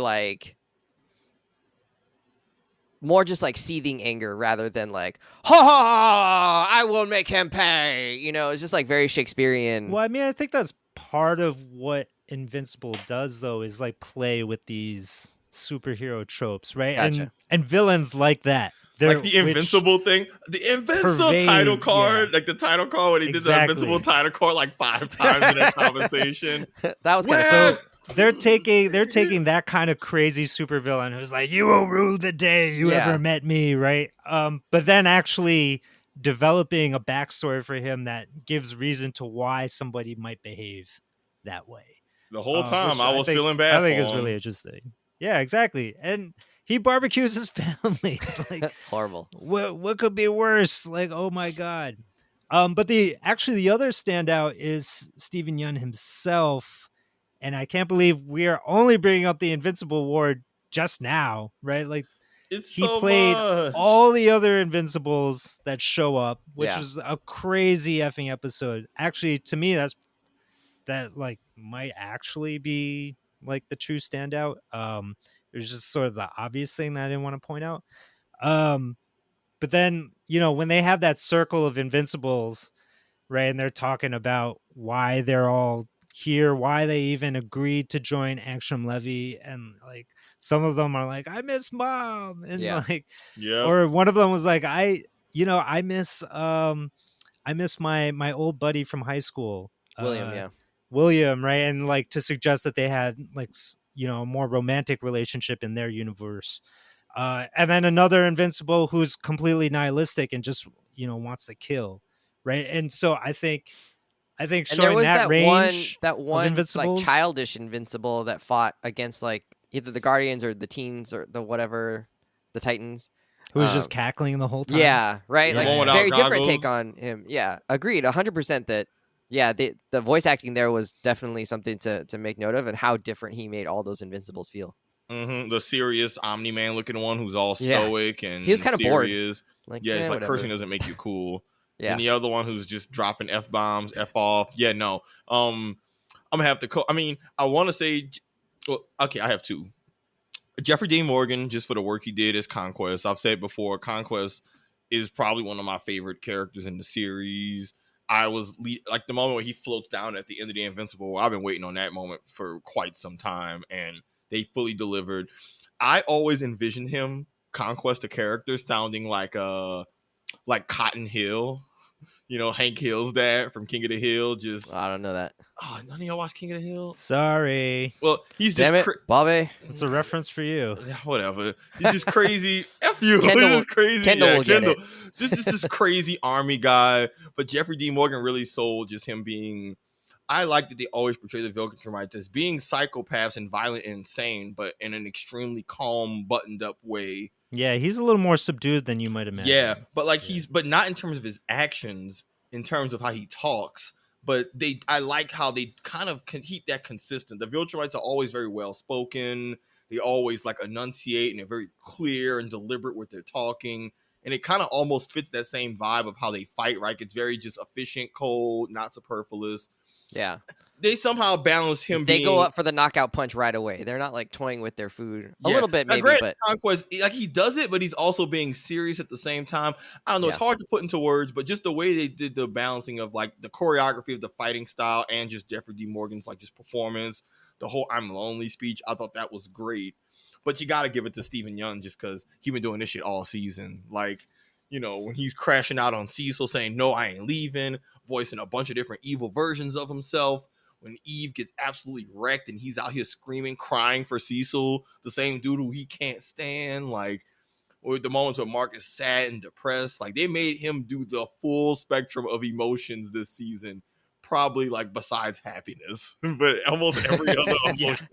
just like seething anger rather than like, ha, I will make him pay. It's just like very Shakespearean. Well, I mean, I think that's part of what Invincible does, though, is like play with these superhero tropes, right? Gotcha. And villains like that. Like the Invincible thing, the Invincible title card, like the title card when he did the Invincible title card like 5 times in that conversation. That was kind of so. They're taking that kind of crazy supervillain who's like, you will rue the day you ever met me, right? But then actually developing a backstory for him that gives reason to why somebody might behave that way. The whole time I was feeling bad. I think it's really interesting. Yeah, exactly. And he barbecues his family. Like horrible. What could be worse? Like, oh my God. But the other standout is Steven Yeun himself. And I can't believe we are only bringing up the Invincible Award just now, right? Like he played all the other Invincibles that show up, which is a crazy effing episode. Actually, to me, that like might actually be like the true standout. It was just sort of the obvious thing that I didn't want to point out. But then, when they have that circle of Invincibles, right, and they're talking about why they're all here, why they even agreed to join Angstrom Levy, and like some of them are like, I miss mom, and or one of them was like, I miss my old buddy from high school, William, right? And like to suggest that they had like a more romantic relationship in their universe, and then another Invincible who's completely nihilistic and just wants to kill, right? And so I think showing that range, that one like childish Invincible that fought against like either the Guardians or the Teens or the Titans, who was just cackling the whole time. Yeah, right. Yeah. Like very different take on him. Yeah, agreed, 100% that. Yeah, the voice acting there was definitely something to make note of, and how different he made all those Invincibles feel. Mm-hmm. The serious Omni-Man looking one who's all stoic and he was kind of bored. Like, it's like cursing doesn't make you cool. Yeah. And the other one who's just dropping F-bombs, F off. Yeah, no. I'm gonna have to. I want to say, well, okay, I have 2. Jeffrey Dean Morgan, just for the work he did as Conquest. I've said before, Conquest is probably one of my favorite characters in the series. I was like the moment when he floats down at the end of the Invincible. I've been waiting on that moment for quite some time, and they fully delivered. I always envisioned him, Conquest, the character, sounding like Cotton Hill. Hank Hill's dad from King of the Hill. Just I don't know that. Oh, none of y'all watch King of the Hill? Sorry. Well, he's Damn just Bobby. It's a reference for you. Whatever. He's just crazy. F you. Kendall, crazy. Kendall will get it. Just this crazy army guy. But Jeffrey D. Morgan really sold just him being. I like that they always portray the Viltrumites as being psychopaths and violent and insane, but in an extremely calm, buttoned up way. Yeah, he's a little more subdued than you might imagine. Yeah, but but not in terms of his actions, in terms of how he talks. But I like how they kind of can keep that consistent. The Viltrumites are always very well spoken. They always like enunciate and they're very clear and deliberate with their talking. And it kind of almost fits that same vibe of how they fight, right? It's very just efficient, cold, not superfluous. Yeah. They somehow balance him. They go up for the knockout punch right away. They're not like toying with their food. A little bit, maybe, but Conquest, like he does it, but he's also being serious at the same time. I don't know. It's hard to put into words, but just the way they did the balancing of like the choreography of the fighting style and just Jeffrey D. Morgan's like just performance, the whole "I'm lonely" speech. I thought that was great. But you got to give it to Steven Yeun just because he's been doing this shit all season. Like, when he's crashing out on Cecil saying, "No, I ain't leaving," voicing a bunch of different evil versions of himself. When Eve gets absolutely wrecked and he's out here screaming, crying for Cecil, the same dude who he can't stand. Like, or the moments where Mark is sad and depressed. Like, they made him do the full spectrum of emotions this season, probably like besides happiness, but almost every other emotion.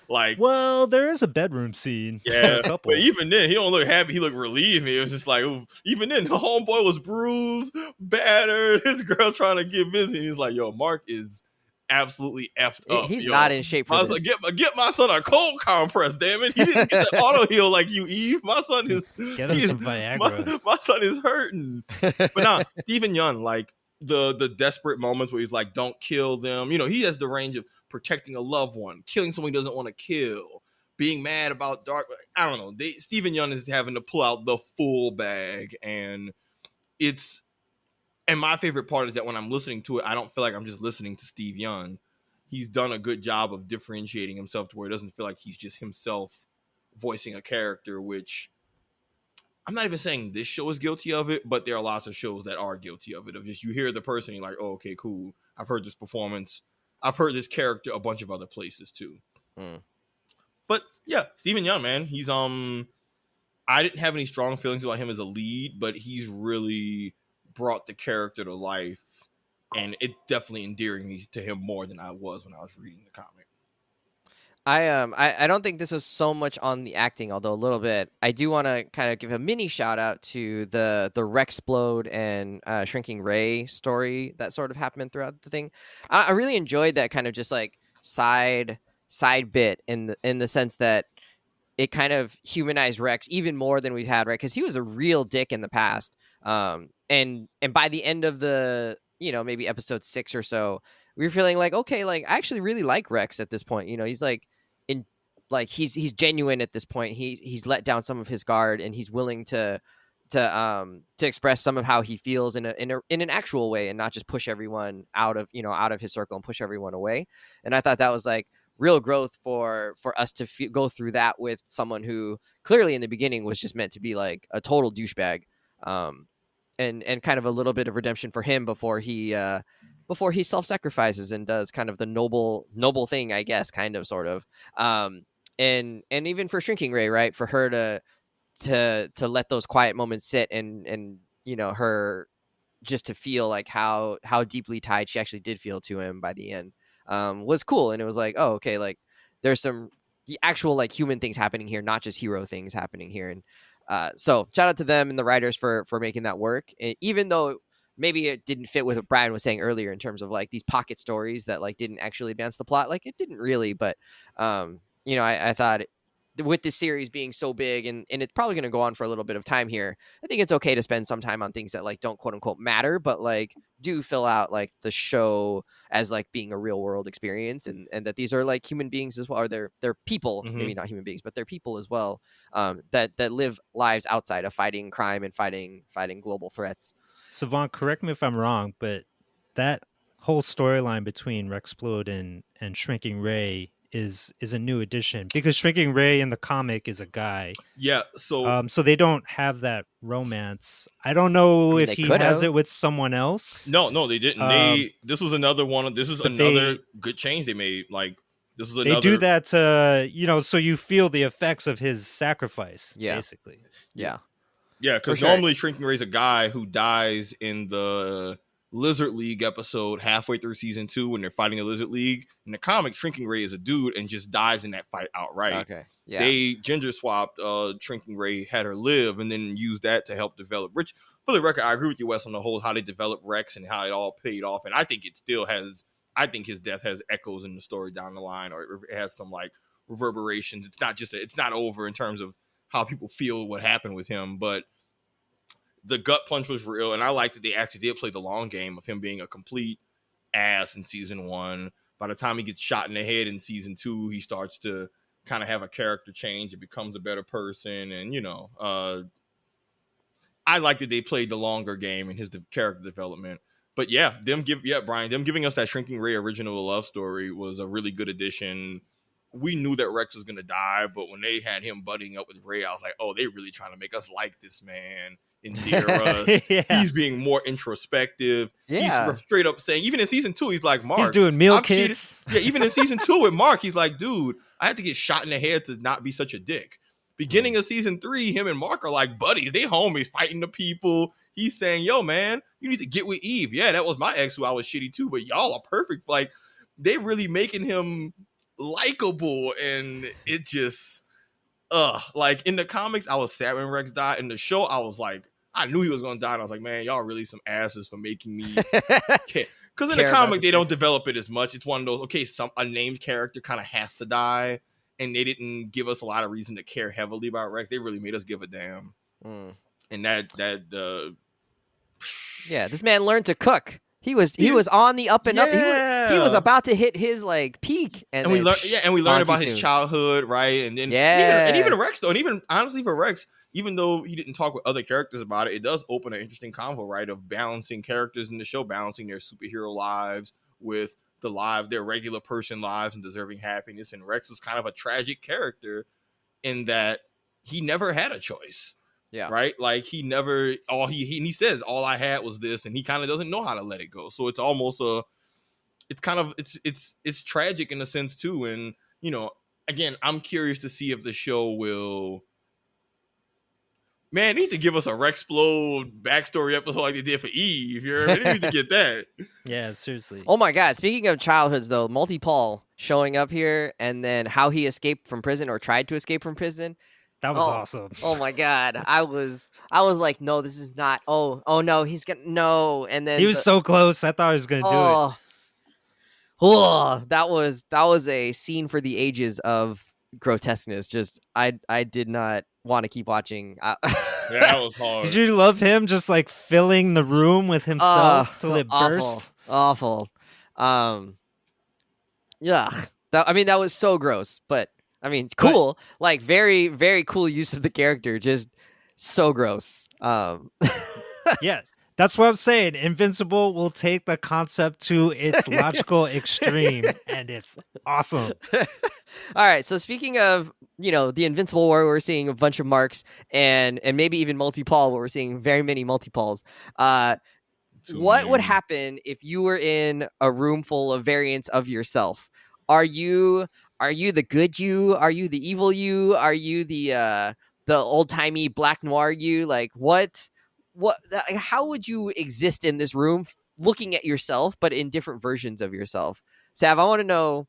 Like, well, there is a bedroom scene. Yeah, a couple. But even then, he don't look happy. He looked relieved. It was just like, ooh. Even then, the homeboy was bruised, battered. His girl trying to get busy. He's like, yo, Mark is absolutely effed up. He's not in shape for I was this. like, get my son a cold compress, damn it. He didn't get the auto heal like you, Eve. My son is get him some Viagra. My son is hurting. But nah, Stephen Yeun, like the desperate moments where he's like, don't kill them. You know, he has the range of protecting a loved one, killing someone he doesn't want to kill, being mad about dark. I don't know. Stephen Yeun is having to pull out the full bag, and my favorite part is that when I'm listening to it, I don't feel like I'm just listening to Steve Yeun. He's done a good job of differentiating himself to where it doesn't feel like he's just himself voicing a character, which I'm not even saying this show is guilty of it, but there are lots of shows that are guilty of it. Of just, you hear the person, you're like, oh, okay, cool. I've heard this performance. I've heard this character a bunch of other places too. But yeah, Stephen Yeun, man, he's I didn't have any strong feelings about him as a lead, but he's really brought the character to life, and it definitely endearing me to him more than I was when I was reading the comic. I don't think this was so much on the acting, although a little bit. I do want to kind of give a mini shout out to the Rexplode and Shrinking Ray story that sort of happened throughout the thing. I really enjoyed that kind of just like side bit in the sense that it kind of humanized Rex even more than we've had, right? Because he was a real dick in the past, and by the end of the, you know, maybe episode 6 or so, we were feeling like, okay, like I actually really like Rex at this point. You know, he's like he's genuine at this point. He's let down some of his guard, and he's willing to express some of how he feels in an actual way, and not just push everyone out of his circle and push everyone away. And I thought that was like real growth for us to go through that with someone who clearly in the beginning was just meant to be like a total douchebag, and kind of a little bit of redemption for him before he self-sacrifices and does kind of the noble thing, I guess, kind of sort of. And even for Shrinking Ray, right, for her to let those quiet moments sit and you know, her just to feel like how deeply tied she actually did feel to him by the end, was cool. And it was like, oh, okay, like there's some the actual like human things happening here, not just hero things happening here. And so shout out to them and the writers for making that work, and even though maybe it didn't fit with what Brian was saying earlier in terms of like these pocket stories that like didn't actually advance the plot. Like it didn't really, but you know, I thought with this series being so big and it's probably going to go on for a little bit of time here, I think it's okay to spend some time on things that like don't quote unquote matter, but like do fill out like the show as like being a real world experience, and that these are like human beings as well, or they're people, maybe not human beings, but they're people as well, that live lives outside of fighting crime and fighting global threats. Savon, correct me if I'm wrong, but that whole storyline between Rexplode and Shrinking Ray is a new addition, because Shrinking Ray in the comic is a guy. Yeah, so they don't have that romance. I don't know if he has it with someone else. No, they didn't. This was another one. This is another good change they made. Like this is another. They do that to, you know, so you feel the effects of his sacrifice. Yeah. Basically. Yeah, because normally Shrinking Ray's a guy who dies in the Lizard League episode halfway through season 2 when they're fighting the Lizard League. In the comic, Shrinking Ray is a dude and just dies in that fight outright. Okay. Yeah. They gender swapped Shrinking Ray, had her live, and then used that to help develop. Which, for the record, I agree with you, Wes, on the whole how they developed Rex and how it all paid off. And I think it still has. I think his death has echoes in the story down the line, or it has some like reverberations. It's not just it's not over in terms of how people feel what happened with him, but the gut punch was real, and I like that they actually did play the long game of him being a complete ass in season 1. By the time he gets shot in the head in season 2, he starts to kind of have a character change and becomes a better person. And, you know, I like that they played the longer game in his character development. But yeah, Brian, them giving us that Shrinking Ray original love story was a really good addition. We knew that Rex was going to die, but when they had him butting up with Ray, I was like, oh, they really trying to make us like this man, endear us. Yeah. He's being more introspective. Yeah. He's straight up saying, even in season 2, he's like, Mark. He's doing meal kits. Yeah, even in season 2 with Mark, he's like, dude, I had to get shot in the head to not be such a dick. Beginning of season 3, him and Mark are like buddies. They homies fighting the people. He's saying, yo, man, you need to get with Eve. Yeah, that was my ex who I was shitty too, but y'all are perfect. Like, they really making him likable, and it just, like in the comics, I was sad when Rex died. In the show, I was like, I knew he was gonna die, and I was like, man, y'all really some asses for making me care. Because in the comic, they don't develop it as much. It's one of those, okay, a named character kind of has to die, and they didn't give us a lot of reason to care heavily about Rex. They really made us give a damn. And yeah, this man learned to cook. He was on the up and up. He was about to hit his like peak, and we learned about his childhood, right? And then even Rex though, and even honestly for Rex, even though he didn't talk with other characters about it, it does open an interesting convo, right? Of balancing characters in the show, balancing their superhero lives with their regular person lives and deserving happiness. And Rex was kind of a tragic character in that he never had a choice. Yeah. Right. Like he never, he says, all I had was this, and he kind of doesn't know how to let it go. So it's almost it's tragic in a sense too. And, you know, again, I'm curious to see if the show will, man, they need to give us a Rexplode backstory episode like they did for Eve. They need to get that. Yeah, seriously. Oh my God. Speaking of childhoods though, Multi-Paul showing up here, and then how he escaped from prison or tried to escape from prison. That was awesome. Oh my God. I was like, no, this is not. Oh no, he's gonna no. And then he was so close. I thought he was gonna do it. Oh, that was a scene for the ages of grotesqueness. Just I did not want to keep watching. Yeah, that was hard. Did you love him just like filling the room with himself till it burst? Awful. Yeah. That was so gross, but I mean, cool. Like very, very cool use of the character. Just so gross. Yeah, that's what I'm saying. Invincible will take the concept to its logical extreme, and it's awesome. All right. So speaking of, the Invincible where we're seeing a bunch of marks and maybe even Multi-Paul where we're seeing very many Multi-Pauls. What would happen if you were in a room full of variants of yourself? Are you the good you? Are you the evil you? Are you the old-timey black noir you? Like what how would you exist in this room looking at yourself but in different versions of yourself? Sav, I want to know,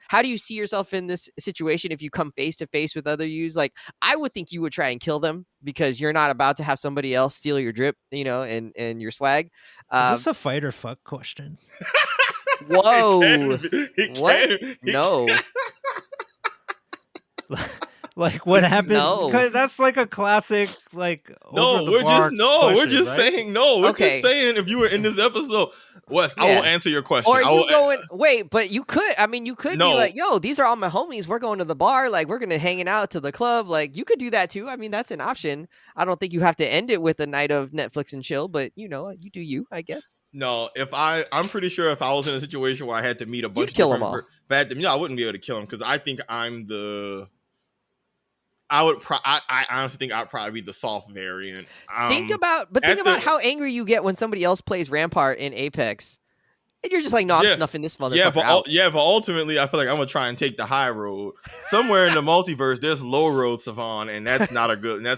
how do you see yourself in this situation if you come face to face with other yous? Like, I would think you would try and kill them because you're not about to have somebody else steal your drip, and your swag. Is this a fight or fuck question? Whoa. What? No. Like what happened? No. That's like a classic, like we're just saying if you were in this episode, Wes, I will answer your question. Or you going wait, but you could be like, yo, these are all my homies. We're going to the bar, like we're gonna hanging out to the club. Like you could do that too. I mean, that's an option. I don't think you have to end it with a night of Netflix and chill, but you do you, I guess. No, I'm pretty sure if I was in a situation where I had to meet a bunch of kill them all. I wouldn't be able to kill them because I think I honestly think I'd probably be the soft variant. Think about how angry you get when somebody else plays Rampart in Apex. And you're just like, no, I'm snuffing this motherfucker out. But ultimately, I feel like I'm going to try and take the high road. Somewhere in the multiverse, there's low road, Savon, and that's not a good, I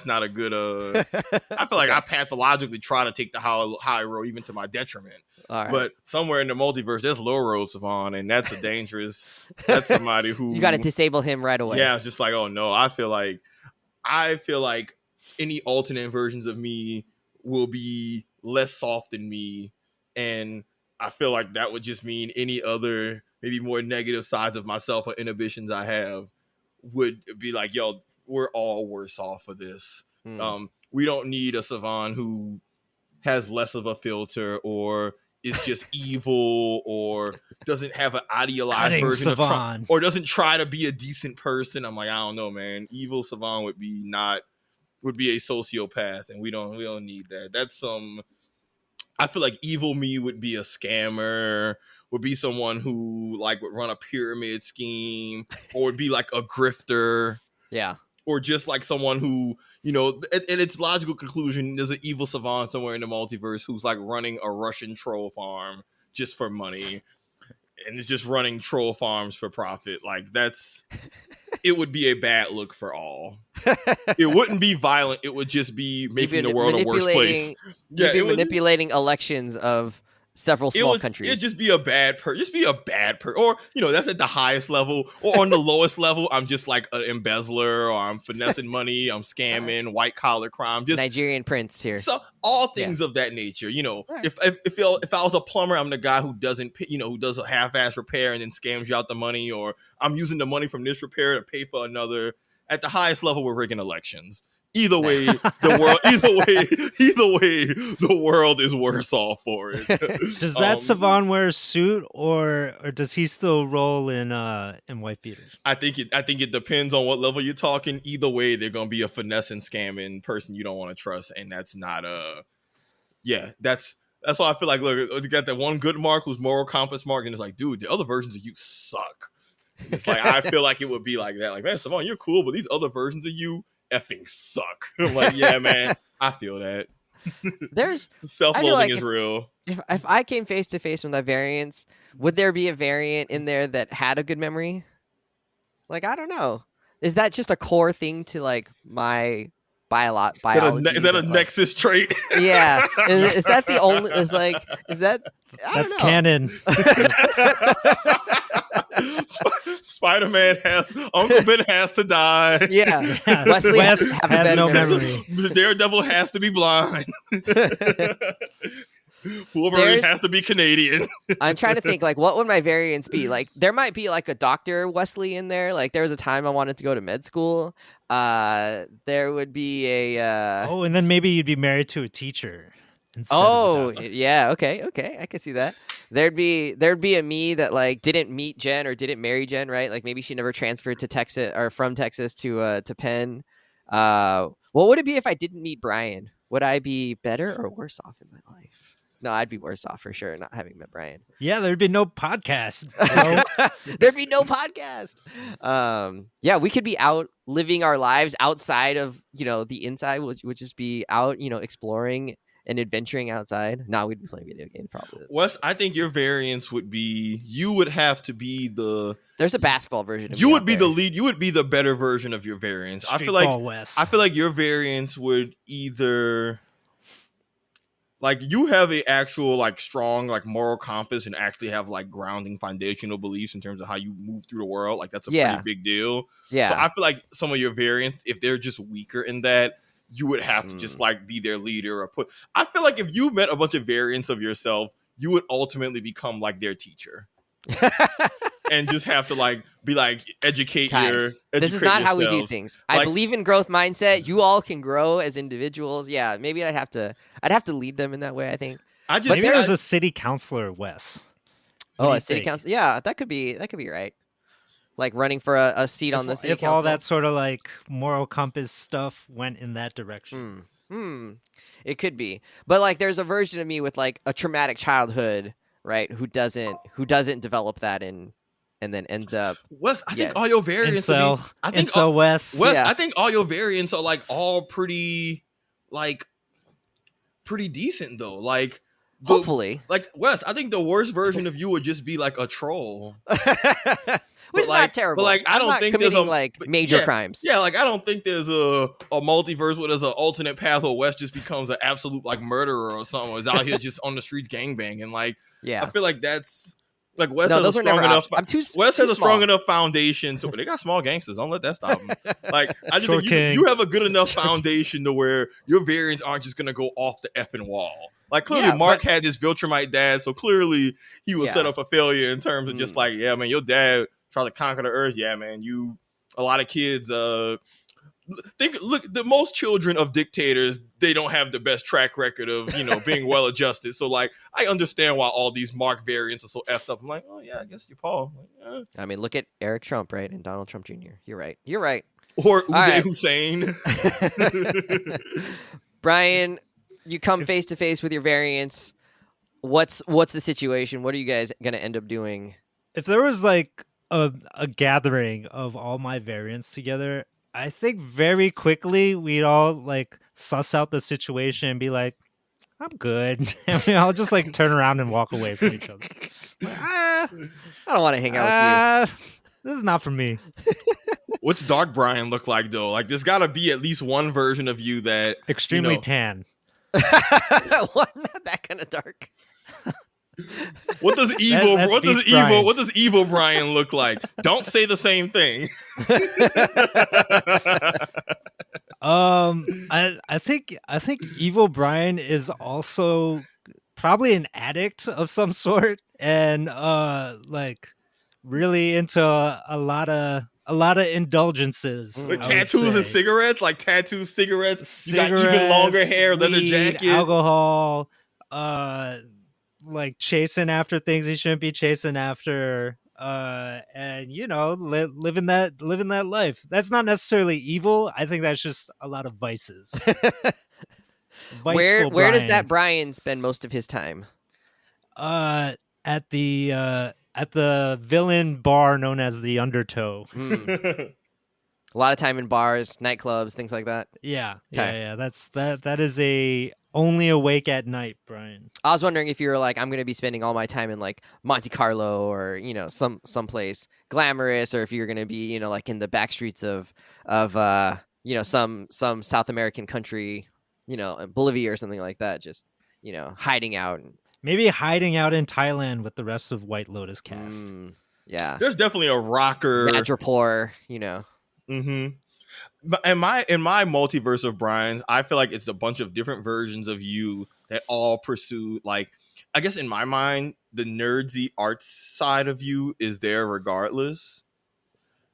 feel like I pathologically try to take the high road, even to my detriment. All right. But somewhere in the multiverse, there's low road, Savon, and that's that's somebody who... You got to disable him right away. Yeah, it's just like, oh no, I feel like any alternate versions of me will be less soft than me, and I feel like that would just mean any other maybe more negative sides of myself or inhibitions I have would be like, yo, we're all worse off for this. We don't need a Savon who has less of a filter or is just evil or doesn't have an idealized version of Trump or doesn't try to be a decent person. I'm like, I don't know, man. Evil Savon would be a sociopath, and we don't need that. That's I feel like evil me would be a scammer, would be someone who like would run a pyramid scheme, or would be like a grifter. Yeah. Or just like someone who, in its logical conclusion, there's an evil Savon somewhere in the multiverse who's like running a Russian troll farm just for money. And it's just running troll farms for profit. Like that's it would be a bad look for all. It wouldn't be violent. It would just be making the world a worse place. Yeah, you'd be manipulating elections of several small countries. It'd just be a bad or that's at the highest level, or on the lowest level I'm just like an embezzler, or I'm finessing money, I'm scamming, white collar crime, just Nigerian prince here. So all things of that nature, right. If I was a plumber, I'm the guy who doesn't who does a half-ass repair and then scams you out the money, or I'm using the money from this repair to pay for another. At the highest level, we're rigging elections. Either way, the world is worse off for it. Does that Savon wear a suit, or does he still roll in white beaters? I think it depends on what level you're talking. Either way, they're gonna be a finesse and scamming person you don't want to trust, and that's not that's why I feel like, look, you got that one good Mark who's moral compass Mark, and it's like, dude, the other versions of you suck. It's like I feel like it would be like that. Like, man, Savon, you're cool, but these other versions of you effing suck. I'm like, yeah, man, I feel that. There's self-loathing is real. If I came face to face with that variance, would there be a variant in there that had a good memory? Like, I don't know. Is that just a core thing to like my biology? Is that a nexus trait? Yeah. Is that the only? Is that? That's canon. Spider-Man Uncle Ben has to die. Yeah. Wesley has no memory. Daredevil has to be blind. Wolverine has to be Canadian. I'm trying to think, like, what would my variants be? Like, there might be like a Dr. Wesley in there. Like, there was a time I wanted to go to med school. There would be a and then maybe you'd be married to a teacher. Yeah, okay, I can see that. There'd be a me that like didn't meet Jen or didn't marry Jen, right? Like maybe she never transferred to Texas or from Texas to Penn. What would it be if I didn't meet Brian? Would I be better or worse off in my life? No, I'd be worse off for sure not having met Brian. Yeah, there'd be no podcast. There'd be no podcast. Yeah, we could be out living our lives outside of the inside, which would just be out exploring and adventuring outside. No, we'd be playing video games probably. Wes, I think your variance would be you would have to be the. There's a basketball version. You would be the lead. You would be the better version of your variance. I feel like your variance would either. Like you have a actual like strong like moral compass and actually have like grounding foundational beliefs in terms of how you move through the world. Like that's a pretty big deal. Yeah. So I feel like some of your variants, if they're just weaker in that, you would have to just like be their leader or I feel like if you met a bunch of variants of yourself, you would ultimately become like their teacher. And just have to like be like educate this is not yourselves. How we do things. I believe in growth mindset. You all can grow as individuals. Yeah, maybe I'd have to lead them in that way. I think. Maybe there's a city councilor, Wes. A city council. Yeah, that could be right. Like running for a seat on the city council. If all that sort of like moral compass stuff went in that direction. It could be. But like there's a version of me with like a traumatic childhood, right? Who doesn't develop that and then ends up. Wes, I think all your variants. Wes. I think all your variants are like all pretty decent though. Like hopefully, like Wes, I think the worst version of you would just be like a troll. Which is not terrible. But like I don't think there's major crimes. Yeah, like I don't think there's a multiverse where there's an alternate path where Wes just becomes an absolute like murderer or something. Or is out here just on the streets gangbanging. Like I feel like that's like Wes has a strong enough. Wes has a strong enough foundation to. They got small gangsters. Don't let that stop them. Like I just think you have a good enough foundation to where your variants aren't just gonna go off the effing wall. Like clearly, Mark had this Viltrumite dad, so clearly he was set up for failure in terms of just like, yeah, man, your dad tried to conquer the earth. Yeah, man, a lot of kids. Look, the most children of dictators, they don't have the best track record of being well adjusted. So like, I understand why all these Mark variants are so effed up. I'm like, oh yeah, I guess you're Paul. Like, I mean, look at Eric Trump, right, and Donald Trump Jr. You're right. Or Uday Hussein. Brian, you come face to face with your variants. What's the situation? What are you guys gonna end up doing? If there was like a gathering of all my variants together, I think very quickly we'd all like suss out the situation and be like, I'm good. And we all just like turn around and walk away from each other. Like, I don't want to hang out with you. This is not for me. What's Dark Brian look like though? Like there's got to be at least one version of you that extremely tan. What? Not that kind of dark. What does evil Brian look like? Don't say the same thing. I think evil Brian is also probably an addict of some sort, and like really into a lot of indulgences. Like tattoos and cigarettes, like tattoos, cigarettes. You got even longer hair, leather jacket, alcohol. Like chasing after things he shouldn't be chasing after. And living that life. That's not necessarily evil. I think that's just a lot of vices. Where does that Brian spend most of his time? At the villain bar known as the Undertow. A lot of time in bars, nightclubs, things like that. Yeah. That is a only awake at night, Brian. I was wondering if you were like, I'm going to be spending all my time in like Monte Carlo or some place glamorous, or if you're going to be like in the back streets of some South American country, Bolivia or something like that, just hiding out. Maybe hiding out in Thailand with the rest of White Lotus cast. Yeah, there's definitely a rocker Madripoor, Mm-hmm. In my multiverse of Brian's, I feel like it's a bunch of different versions of you that all pursue, like, I guess in my mind, the nerdsy arts side of you is there regardless.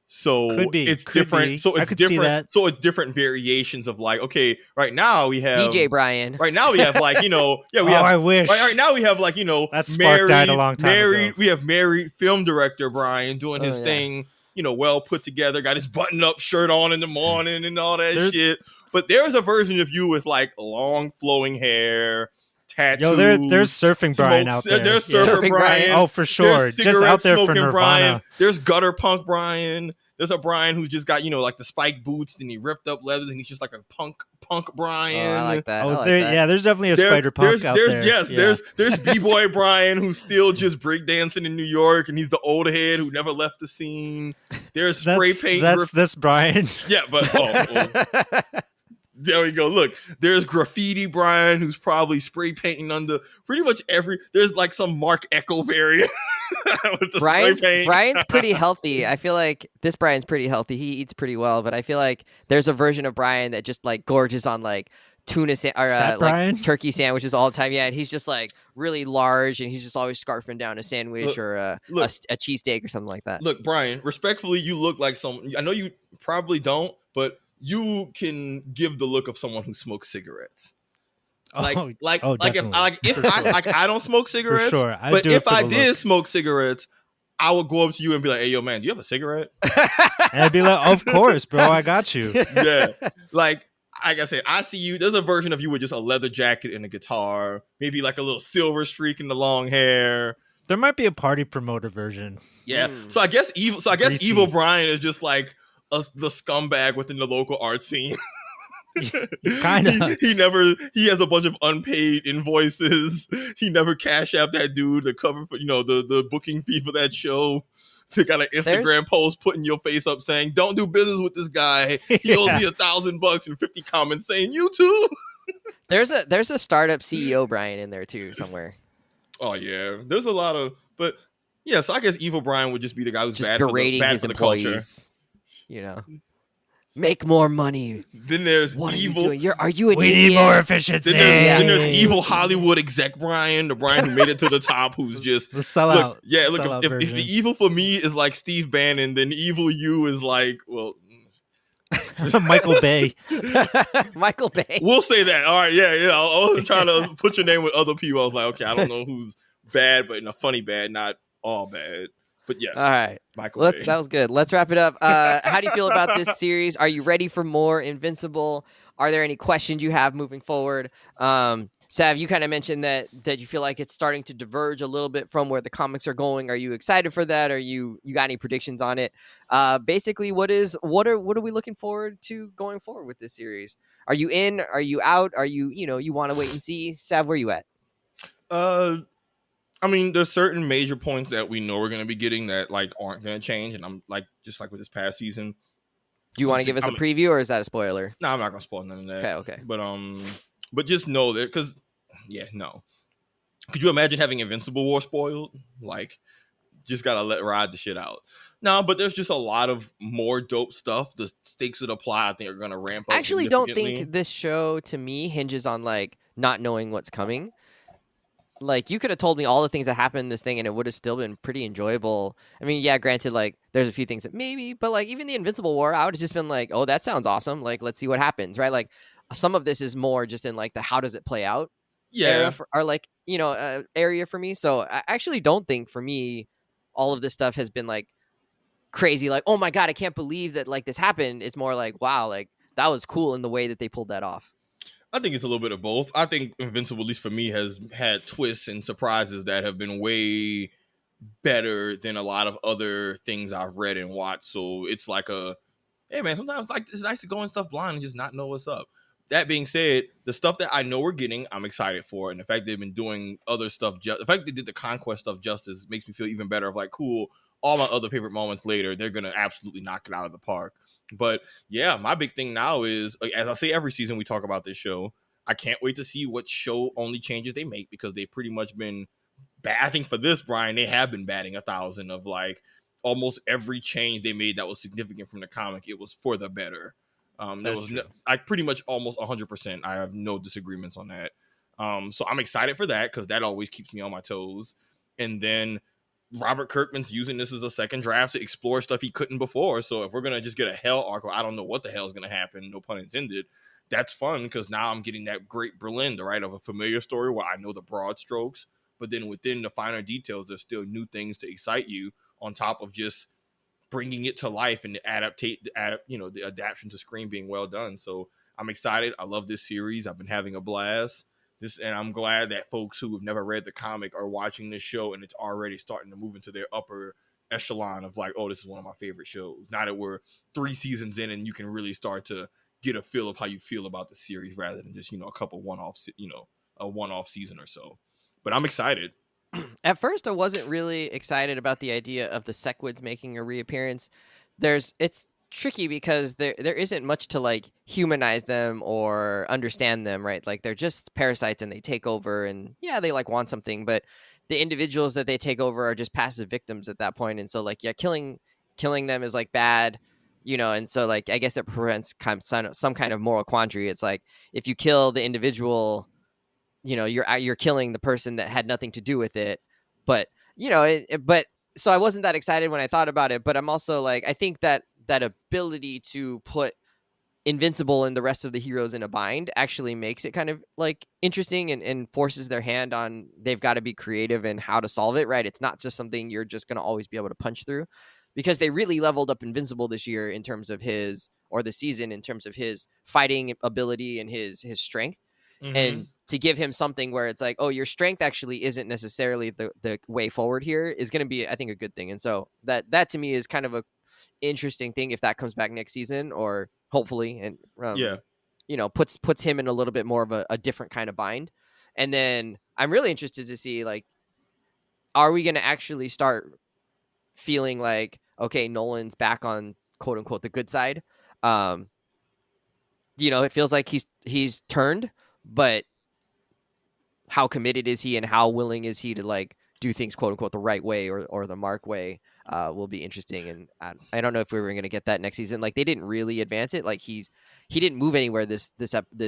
So it's different. So it's different. So it's different variations of like, okay, right now we have DJ Brian. Right now we have like, we have. I wish. Right now we have like, that spark died a long time ago. We have married film director Brian doing his thing. Well put together, got his button-up shirt on in the morning and all that shit. But there's a version of you with like long flowing hair, tattoos. Yo, there's surfing Brian out there. There's surfing Brian. Oh, for sure. Just out there for Nirvana. Brian. There's gutter punk Brian. There's a Brian who's just got, like the spiked boots and he ripped up leathers and he's just like a punk Brian. Oh, I like that. Yeah, there's definitely a spider punk out there. Yes, yeah. There's B-boy Brian who's still just breakdancing in New York and he's the old head who never left the scene. There's spray paint. That's this Brian. Yeah, but there we go. Look, there's graffiti Brian who's probably spray painting under pretty much there's like some Mark Echo variant. Brian's pretty healthy. I feel like this Brian's pretty healthy. He eats pretty well, but I feel like there's a version of Brian that just like gorges on like tuna or like turkey sandwiches all the time. Yeah, and he's just like really large, and he's just always scarfing down a sandwich or a cheesesteak or something like that. Look, Brian, respectfully, you look like someone. I know you probably don't, but you can give the look of someone who smokes cigarettes. I don't smoke cigarettes. For sure. But if I did smoke cigarettes, I would go up to you and be like, "Hey, yo, man, do you have a cigarette?" And I'd be like, "Of course, bro, I got you." Yeah, like I said, I see you. There's a version of you with just a leather jacket and a guitar, maybe like a little silver streak in the long hair. There might be a party promoter version. Yeah. So I guess evil Brian is just like the scumbag within the local art scene. Kind of. He has a bunch of unpaid invoices. He never cash out that dude to cover for the booking fee for that show. So got an Instagram post putting your face up saying, "Don't do business with this guy. He owes me $1,000 and 50 comments saying you too." There's a startup CEO Brian in there too somewhere. Oh yeah, there's a lot of, but yeah. So I guess evil Brian would just be the guy who's just bad his for the employees. Culture. Make more money. Then there's what evil. Are you an we idiot? need more efficiency. Then there's evil Hollywood exec Brian, the Brian who made it to the top, who's just the sellout. Look, if the evil for me is like Steve Bannon, then evil you is like, well, Michael Bay. Michael Bay. We'll say that. All right, yeah. I was trying to put your name with other people. I was like, okay, I don't know who's bad, but in a funny bad, not all bad. But yes. All right. Michael Bay. That was good. Let's wrap it up. How do you feel about this series? Are you ready for more Invincible? Are there any questions you have moving forward? Sav, you kind of mentioned that you feel like it's starting to diverge a little bit from where the comics are going. Are you excited for that? Or you got any predictions on it? Basically, what are we looking forward to going forward with this series? Are you in? Are you out? Are you you want to wait and see? Sav, where you at? I mean, there's certain major points that we know we're going to be getting that like aren't going to change, and I'm like, just like with this past season, Do you want to give us a preview, or is that a spoiler? No, I'm not gonna spoil none of that. Okay. But just know that, because no. Could you imagine having Invincible War spoiled? Like, just gotta ride the shit out. No, but there's just a lot of more dope stuff. The stakes of the plot, I think, are gonna ramp up. I actually don't think this show, to me, hinges on like not knowing what's coming. Like, you could have told me all the things that happened in this thing and it would have still been pretty enjoyable. I mean, yeah, granted, like, there's a few things that maybe, but like, even the Invincible War, I would have just been like, oh, that sounds awesome. Like, let's see what happens, right? Like, some of this is more just in like the how does it play out area area for me. So I actually don't think, for me, all of this stuff has been like crazy, like, oh my God, I can't believe that like this happened. It's more like, wow, like, that was cool in the way that they pulled that off. I think it's a little bit of both. I think Invincible, at least for me, has had twists and surprises that have been way better than a lot of other things I've read and watched. So it's like hey man, sometimes like it's nice to go in stuff blind and just not know what's up. That being said, the stuff that I know we're getting, I'm excited for. And the fact they've been doing other stuff, the fact they did the Conquest stuff justice makes me feel even better of like, cool, all my other favorite moments later, they're going to absolutely knock it out of the park. But yeah, my big thing now is, as I say every season we talk about this show, I can't wait to see what show only changes they make, because they've pretty much been I think for this, Brian, they have been batting 1,000 of like almost every change they made that was significant from the comic. It was for the better. I pretty much almost 100%. I have no disagreements on that. So I'm excited for that, because that always keeps me on my toes. And then Robert Kirkman's using this as a second draft to explore stuff he couldn't before. So if we're going to just get a hell arc, I don't know what the hell is going to happen, no pun intended, that's fun, because now I'm getting that great blend, right, of a familiar story where I know the broad strokes, but then within the finer details, there's still new things to excite you on top of just bringing it to life and the adaptation to screen being well done. So I'm excited. I love this series. I've been having a blast. And I'm glad that folks who have never read the comic are watching this show, and it's already starting to move into their upper echelon of like, oh, this is one of my favorite shows. Now that we're 3 seasons in, and you can really start to get a feel of how you feel about the series, rather than just, a couple a one-off season or so. But I'm excited. At first, I wasn't really excited about the idea of the Sequids making a reappearance. It's tricky because there isn't much to like humanize them or understand them, right? Like, they're just parasites and they take over, and yeah, they like want something, but the individuals that they take over are just passive victims at that point. And so like, yeah, killing them is like bad, and so like, I guess it prevents some kind of moral quandary. It's like, if you kill the individual, you're killing the person that had nothing to do with it. But but so I wasn't that excited when I thought about it. But I'm also like, I think that ability to put Invincible and the rest of the heroes in a bind actually makes it kind of like interesting, and forces their hand on, they've got to be creative in how to solve it, right? It's not just something you're just going to always be able to punch through, because they really leveled up Invincible this year in terms of the season, in terms of his fighting ability and his strength. Mm-hmm. And to give him something where it's like, oh, your strength actually isn't necessarily the way forward here, is going to be, I think, a good thing. And so that to me is kind of a interesting thing if that comes back next season, or hopefully, and puts him in a little bit more of a different kind of bind. And then I'm really interested to see, like, are we going to actually start feeling like, okay, Nolan's back on quote unquote the good side? It feels like he's turned, but how committed is he, and how willing is he to like do things quote unquote the right way, or the Mark way, will be interesting. And I don't know if we were going to get that next season. Like, they didn't really advance it. Like, he didn't move anywhere this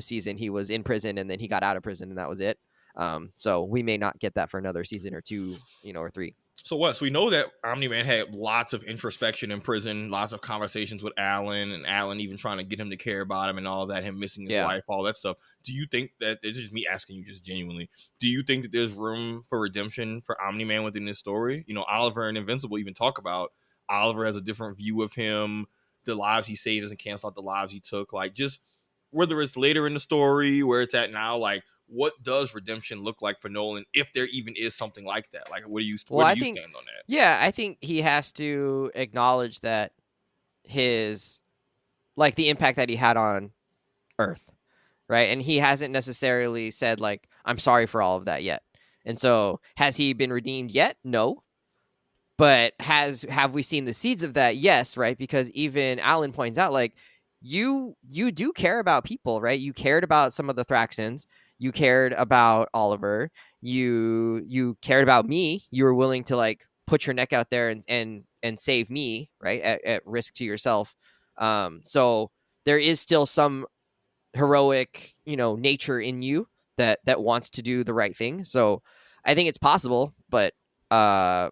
season. He was in prison, and then he got out of prison, and that was it. So we may not get that for another season or 2, or 3. So Wes, we know that Omni-Man had lots of introspection in prison, lots of conversations with Alan, and Alan even trying to get him to care about him and all that, him missing his wife, all that stuff. Do you think that, this is just me asking you just genuinely, do you think that there's room for redemption for Omni-Man within this story? Oliver and Invincible even talk about Oliver has a different view of him, the lives he saved doesn't cancel out the lives he took. Like, just whether it's later in the story, where it's at now, like, what does redemption look like for Nolan, if there even is something like that? Like, where do you stand on that? Yeah, I think he has to acknowledge that his, like, the impact that he had on Earth, right? And he hasn't necessarily said, like, I'm sorry for all of that yet. And so, has he been redeemed yet? No. But have we seen the seeds of that? Yes, right? Because even Alan points out, like, you do care about people, right? You cared about some of the Thraxans. You cared about Oliver. You cared about me. You were willing to like put your neck out there and save me, right? At risk to yourself. So there is still some heroic, nature in you that wants to do the right thing. So I think it's possible, but are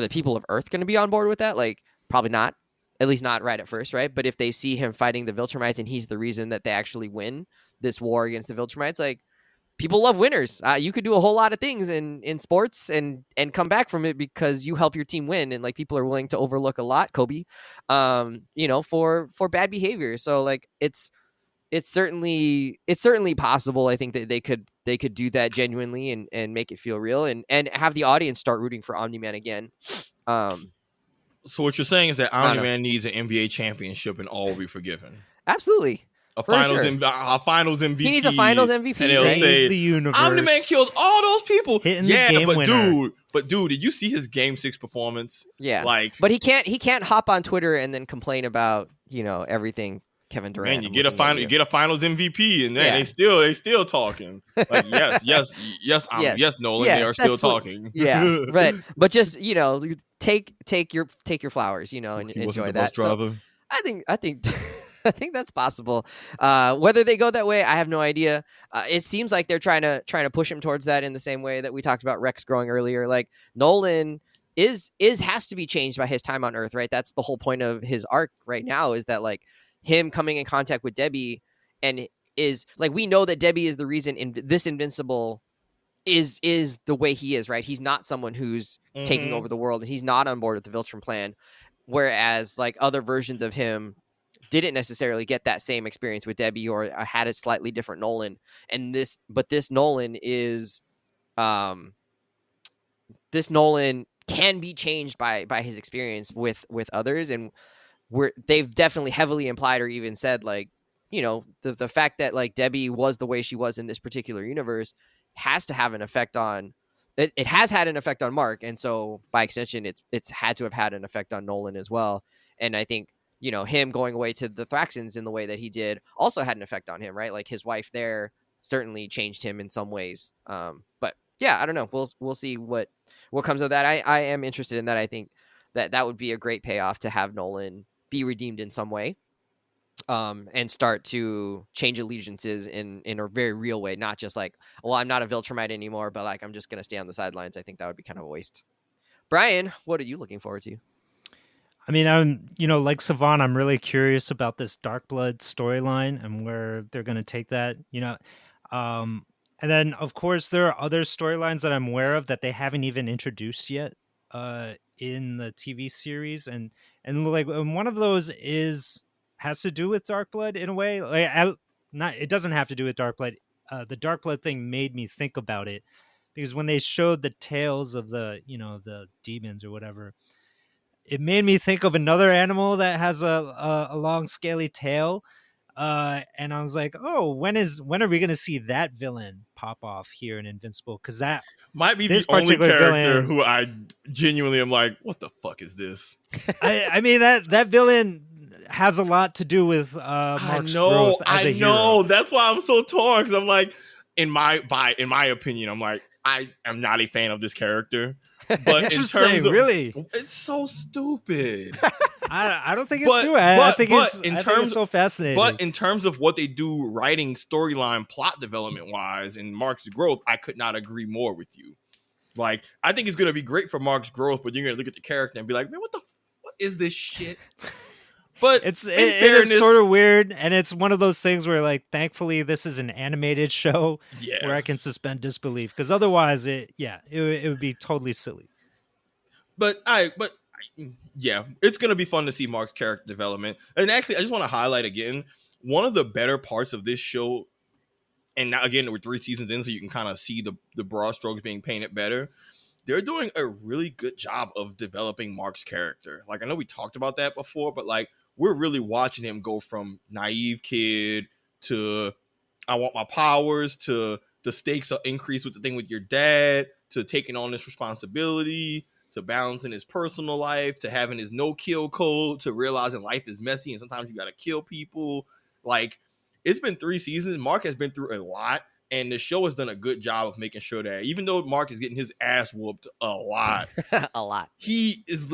the people of Earth going to be on board with that? Like, probably not. At least not right at first, right? But if they see him fighting the Viltrumites and he's the reason that they actually win this war against the Viltrumites, like, people love winners. You could do a whole lot of things in sports and come back from it because you help your team win, and like people are willing to overlook a lot, Kobe, for bad behavior. So like it's certainly possible. I think that they could do that genuinely and make it feel real and have the audience start rooting for Omni-Man again. So what you're saying is that Omni-Man needs an NBA championship and all will be forgiven. Absolutely. A finals MVP. He needs a finals MVP. And they'll say, the universe. Omni-Man kills all those people. Hitting the game winner. Dude, did you see his Game 6 performance? Yeah. Like, but he can't hop on Twitter and then complain about, everything Kevin Durant. Man, you get a finals MVP, and then they still talking. Like, yes, Nolan, they are still talking. Yeah, right. But just take your flowers, and enjoy that. So I think I think that's possible. Whether they go that way, I have no idea. It seems like they're trying to push him towards that in the same way that we talked about Rex growing earlier. Like, Nolan has to be changed by his time on Earth, right? That's the whole point of his arc right now, is that like him coming in contact with Debbie, and is like, we know that Debbie is the reason this Invincible is the way he is, right? He's not someone who's taking over the world, and he's not on board with the Viltrum plan. Whereas like other versions of him didn't necessarily get that same experience with Debbie, or had a slightly different Nolan. And this Nolan is, this Nolan can be changed by his experience with others. And they've definitely heavily implied or even said, like, the fact that like Debbie was the way she was in this particular universe has to have an effect on it has had an effect on Mark. And so by extension, it's had to have had an effect on Nolan as well. And I think, him going away to the Thraxans in the way that he did also had an effect on him, right? Like his wife there certainly changed him in some ways. But yeah, I don't know. We'll see what comes of that. I am interested in that. I think that would be a great payoff to have Nolan be redeemed in some way, and start to change allegiances in a very real way, not just like, well, I'm not a Viltrumite anymore, but like I'm just going to stay on the sidelines. I think that would be kind of a waste. Brian, what are you looking forward to? I mean, I'm, like Savon, I'm really curious about this Dark Blood storyline and where they're going to take that, and then of course there are other storylines that I'm aware of that they haven't even introduced yet in the TV series, and like one of those has to do with Dark Blood in a way. Like, it doesn't have to do with Dark Blood. The Dark Blood thing made me think about it, because when they showed the tails of the the demons or whatever, it made me think of another animal that has a long scaly tail, and I was like, oh, when are we going to see that villain pop off here in Invincible? Because that might be the only character who I genuinely am like, what the fuck is this? I mean, that villain has a lot to do with Mark's growth as a hero. That's why I'm so torn, because I'm like, in my opinion, I'm like, I am not a fan of this character. But in terms of, really, it's so stupid. I don't think it's stupid. I think it's so fascinating. But in terms of what they do, writing, storyline, plot development wise, and Mark's growth, I could not agree more with you. Like, I think it's gonna be great for Mark's growth, but you're gonna look at the character and be like, man, what is this shit? But it is sort of weird, and it's one of those things where, like, thankfully this is an animated show where I can suspend disbelief, because otherwise it would be totally silly. But it's gonna be fun to see Mark's character development. And actually, I just want to highlight again, one of the better parts of this show, and now again we're 3 seasons in, so you can kind of see the broad strokes being painted better. They're doing a really good job of developing Mark's character. Like, I know we talked about that before, but like, we're really watching him go from naive kid to I want my powers, to the stakes are increased with the thing with your dad, to taking on this responsibility, to balancing his personal life, to having his no-kill code, to realizing life is messy and sometimes you got to kill people. Like, it's been 3 seasons. Mark has been through a lot, and the show has done a good job of making sure that even though Mark is getting his ass whooped a lot, he is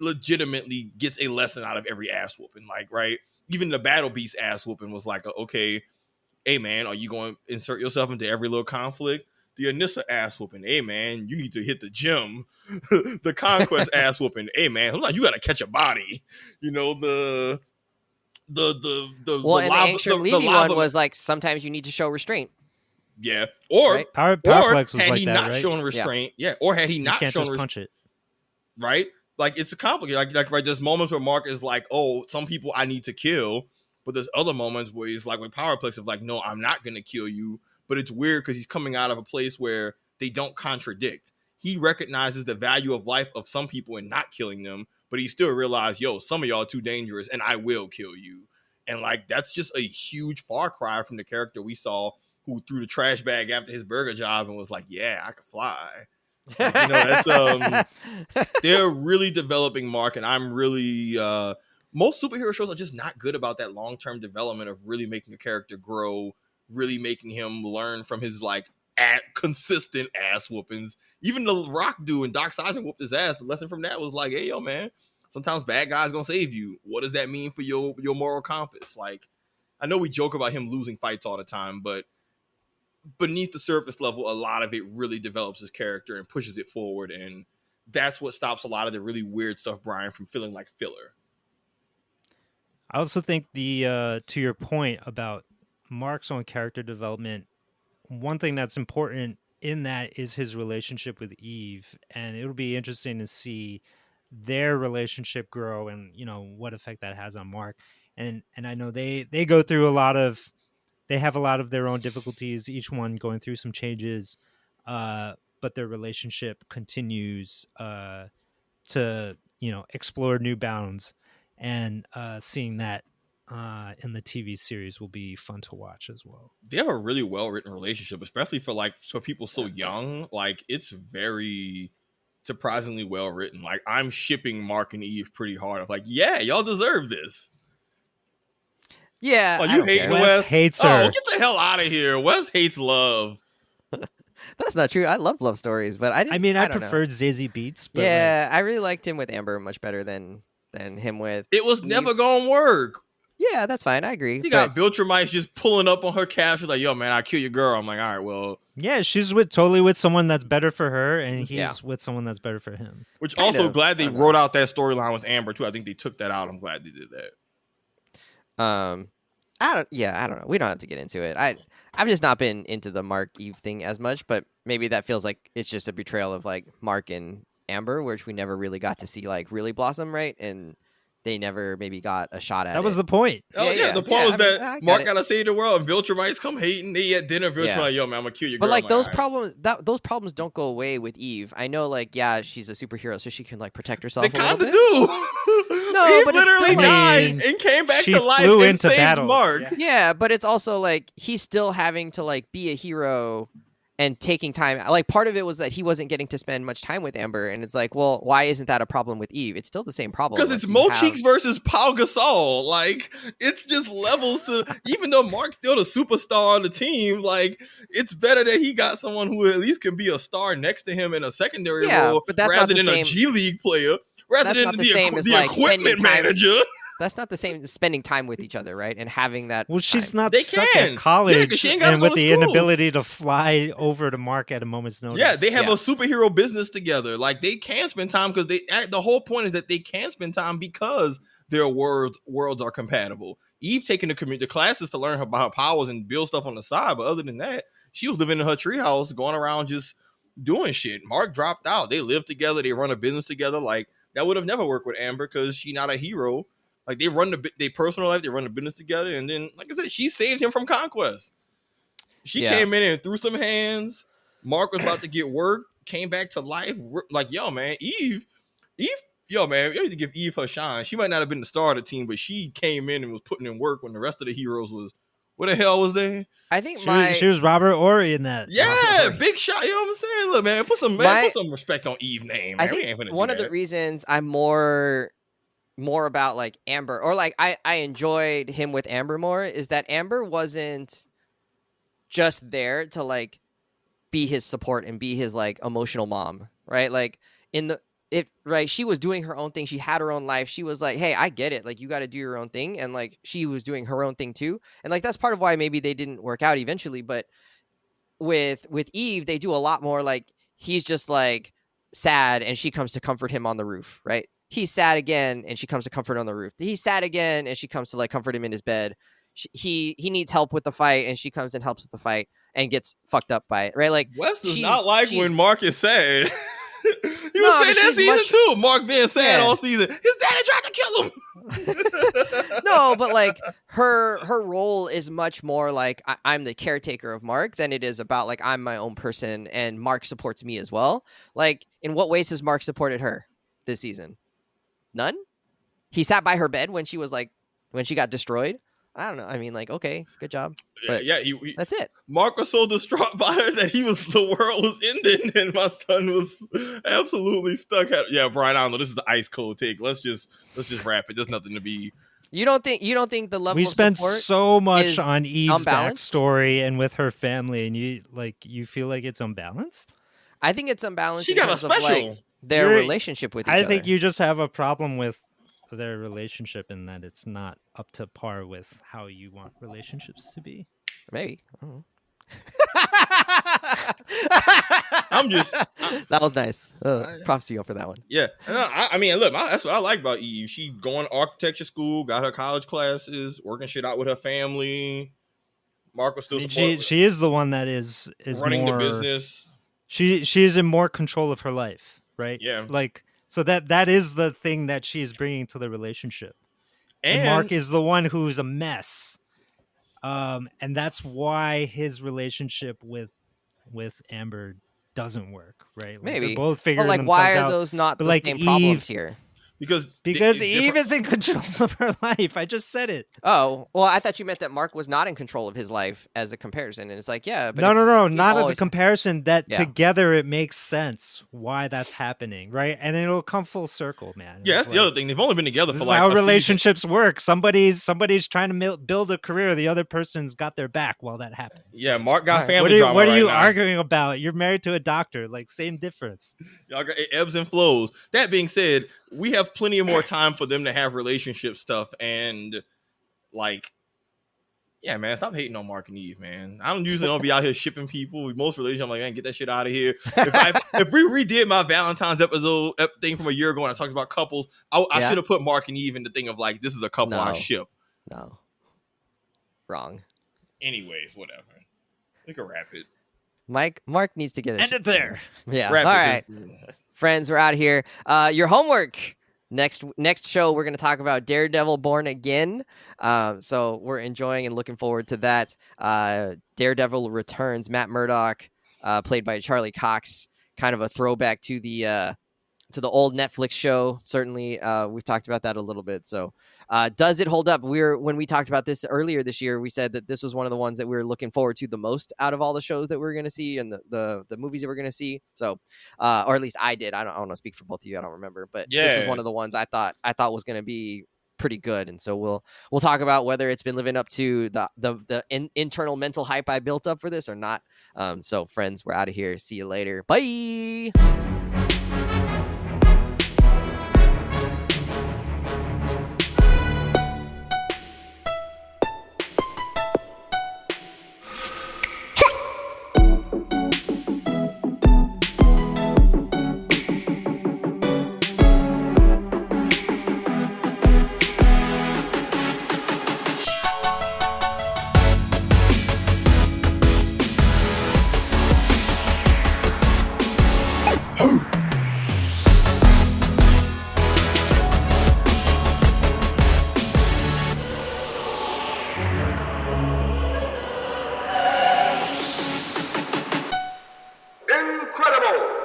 legitimately gets a lesson out of every ass whooping. Like, right? Even the Battle Beast ass whooping was like, okay, hey man, are you going to insert yourself into every little conflict? The Anissa ass whooping, hey man, you need to hit the gym. The Conquest ass whooping, hey man, sometimes you got to catch a body. You know, the Ancient Levy one was like, sometimes you need to show restraint. Yeah, or right? Powerplex was had like he that, not right? shown restraint, or had he not shown restraint, punch it, right? Like, it's complicated. Like right, there's moments where Mark is like, oh, some people I need to kill, but there's other moments where he's like, with Powerplex of like, no, I'm not gonna kill you. But it's weird because he's coming out of a place where they don't contradict. He recognizes the value of life of some people and not killing them, but he still realized, yo, some of y'all are too dangerous and I will kill you. And like, that's just a huge far cry from the character we saw who threw the trash bag after his burger job and was like, yeah, I could fly. Like, you know, that's they're really developing Mark, and I'm really most superhero shows are just not good about that long-term development of really making a character grow, really making him learn from his like consistent ass whoopings. Even the Rock dude and Doc Savon whooped his ass. The lesson from that was like, hey yo man, sometimes bad guys gonna save you. What does that mean for your moral compass? Like, I know we joke about him losing fights all the time, but beneath the surface level, a lot of it really develops his character and pushes it forward, and that's what stops a lot of the really weird stuff, Brian, from feeling like filler. I also think the to your point about Mark's own character development, one thing that's important in that is his relationship with Eve, and it'll be interesting to see their relationship grow and, you know, what effect that has on Mark. And I know they go through they have a lot of their own difficulties, each one going through some changes, but their relationship continues to, you know, explore new bounds, and seeing that in the TV series will be fun to watch as well. They have a really well-written relationship, especially for people so young. Like, it's very surprisingly well-written. Like, I'm shipping Mark and Eve pretty hard. I'm like, yeah, y'all deserve this. Yeah. Oh, you hating Wes hates her. Oh, get the hell out of here. Wes hates love. That's not true. I love love stories, but I preferred Zazie Beetz. But yeah, I really liked him with Amber much better than him with. It was never gonna work. Yeah, that's fine. I agree. She got Viltrumites just pulling up on her calf. She's like, yo, man, I'll kill your girl. I'm like, all right, well. Yeah, she's totally with someone that's better for her, and he's with someone that's better for him. Which also glad they wrote out that storyline with Amber, too. I think they took that out. I'm glad they did that. I don't know. We don't have to get into it. I've just not been into the Mark Eve thing as much, but maybe that feels like it's just a betrayal of like Mark and Amber, which we never really got to see like really blossom, right? And they never maybe got a shot at it. That was the point. Oh, yeah. The point was that Mark gotta save the world, and Viltrumites come hating. They at dinner, Viltrumite's like, yo, man, I'm gonna kill your girl. But like those problems don't go away with Eve. I know, like, yeah, she's a superhero, so she can like protect herself. They kind of do. No, Eve but literally died and came back to life and saved battle. Mark. Yeah, but it's also like he's still having to like be a hero and taking time. Like, part of it was that he wasn't getting to spend much time with Amber, and it's like, well, why isn't that a problem with Eve? It's still the same problem. Because it's Mo Cheeks versus Pau Gasol. Like, it's just levels to. Even though Mark's still the superstar of the team, like, it's better that he got someone who at least can be a star next to him in a secondary role, but that's rather not than a G League player, rather than the equipment manager. That's not the same as spending time with each other, right? And having that. Well, she's time. not stuck at college, and with the inability to fly over to Mark at a moment's notice. Yeah, they have a superhero business together. Like, they can spend time because the whole point is that they can spend time because their worlds are compatible. Eve taking the classes to learn about her powers and build stuff on the side, but other than that, she was living in her treehouse, going around just doing shit. Mark dropped out. They live together. They run a business together. Like, that would have never worked with Amber because she's not a hero. Like, they run their personal life, they run the business together, and then, like I said, she saved him from conquest. She came in and threw some hands. Mark was about to get work, came back to life. Like, yo, man, Eve, yo, man, you need to give Eve her shine. She might not have been the star of the team, but she came in and was putting in work when the rest of the heroes was What the hell was they? I think she was Robert Ory in that. Yeah, big shot. You know what I'm saying? Look, man, put some respect on Eve's name. Man. I think one of the reasons I'm more about like Amber, or like I enjoyed him with Amber more, is that Amber wasn't just there to like be his support and be his like emotional mom, right? Like she was doing her own thing. She had her own life. She was like, hey, I get it. Like, you got to do your own thing. And like, she was doing her own thing too. And like, that's part of why maybe they didn't work out eventually. But with Eve, they do a lot more. Like, he's just like sad and she comes to comfort him on the roof, right? He's sad again and she comes to comfort on the roof. He's sad again and she comes to like comfort him in his bed. He needs help with the fight and she comes and helps with the fight and gets fucked up by it, right? Like, Wes does not like when Mark is sad. He was saying that season too. Mark being sad all season. His daddy tried to kill him. No, but like her role is much more like I'm the caretaker of Mark than it is about like I'm my own person and Mark supports me as well. Like, in what ways has Mark supported her this season? None. He sat by her bed when she got destroyed. I don't know. I mean, like, okay, good job. But that's it. Mark was so distraught by her that the world was ending, and my son was absolutely stuck. Yeah, Brian, I don't know. This is the ice cold take. Let's just wrap it. There's nothing to be. You don't think the level we of spent support so much on Eve's unbalanced? backstory and with her family, and you feel like it's unbalanced? I think it's unbalanced. She got a special. Of, like, their relationship with each other. I think you just have a problem with their relationship in that it's not up to par with how you want relationships to be. Maybe. I don't know. That was nice. Props to you for that one. Yeah. I mean, look, that's what I like about Eve. She going to architecture school, got her college classes, working shit out with her family. Mark was still supporting. She is the one that is running more, the business. She is in more control of her life, right? Yeah. Like, so that is the thing that she is bringing to the relationship. And Mark is the one who's a mess. And that's why his relationship with Amber doesn't work, right? Like, maybe they're both figuring like, themselves why are out. those not the like same problems here? Because Eve is in control of her life. I just said it. Oh, well, I thought you meant that Mark was not in control of his life as a comparison. And it's like, yeah. But no, not as a comparison. That together it makes sense why that's happening, right? And it'll come full circle, man. Yeah, that's the other thing. They've only been together for like how relationships work. Somebody's trying to build a career. The other person's got their back while that happens. Yeah, Mark got family drama. What are you arguing about? You're married to a doctor. Like, same difference. It ebbs and flows. That being said, we have plenty of more time for them to have relationship stuff, and like, yeah, man, stop hating on Mark and Eve, man. I don't usually be out here shipping people. Most relationships, I'm like, man, get that shit out of here. If we redid my Valentine's episode thing from a year ago and I talked about couples, I should have put Mark and Eve in the thing of like, this is a couple I ship. No, wrong. Anyways, whatever. We can wrap it. Mark needs to get end it there. Yeah. All right. Friends, we're out of here. Your homework. Next show, we're going to talk about Daredevil Born Again. So we're enjoying and looking forward to that. Daredevil returns. Matt Murdock, played by Charlie Cox. Kind of a throwback to the old Netflix show. Certainly, we've talked about that a little bit. So does it hold up? When we talked about this earlier this year, we said that this was one of the ones that we were looking forward to the most out of all the shows that we were going to see and the movies that we're going to see. So, or at least I did. I don't want to speak for both of you. I don't remember, but this is one of the ones I thought was going to be pretty good. And so we'll talk about whether it's been living up to the internal mental hype I built up for this or not. So friends, we're out of here. See you later. Bye. Incredible!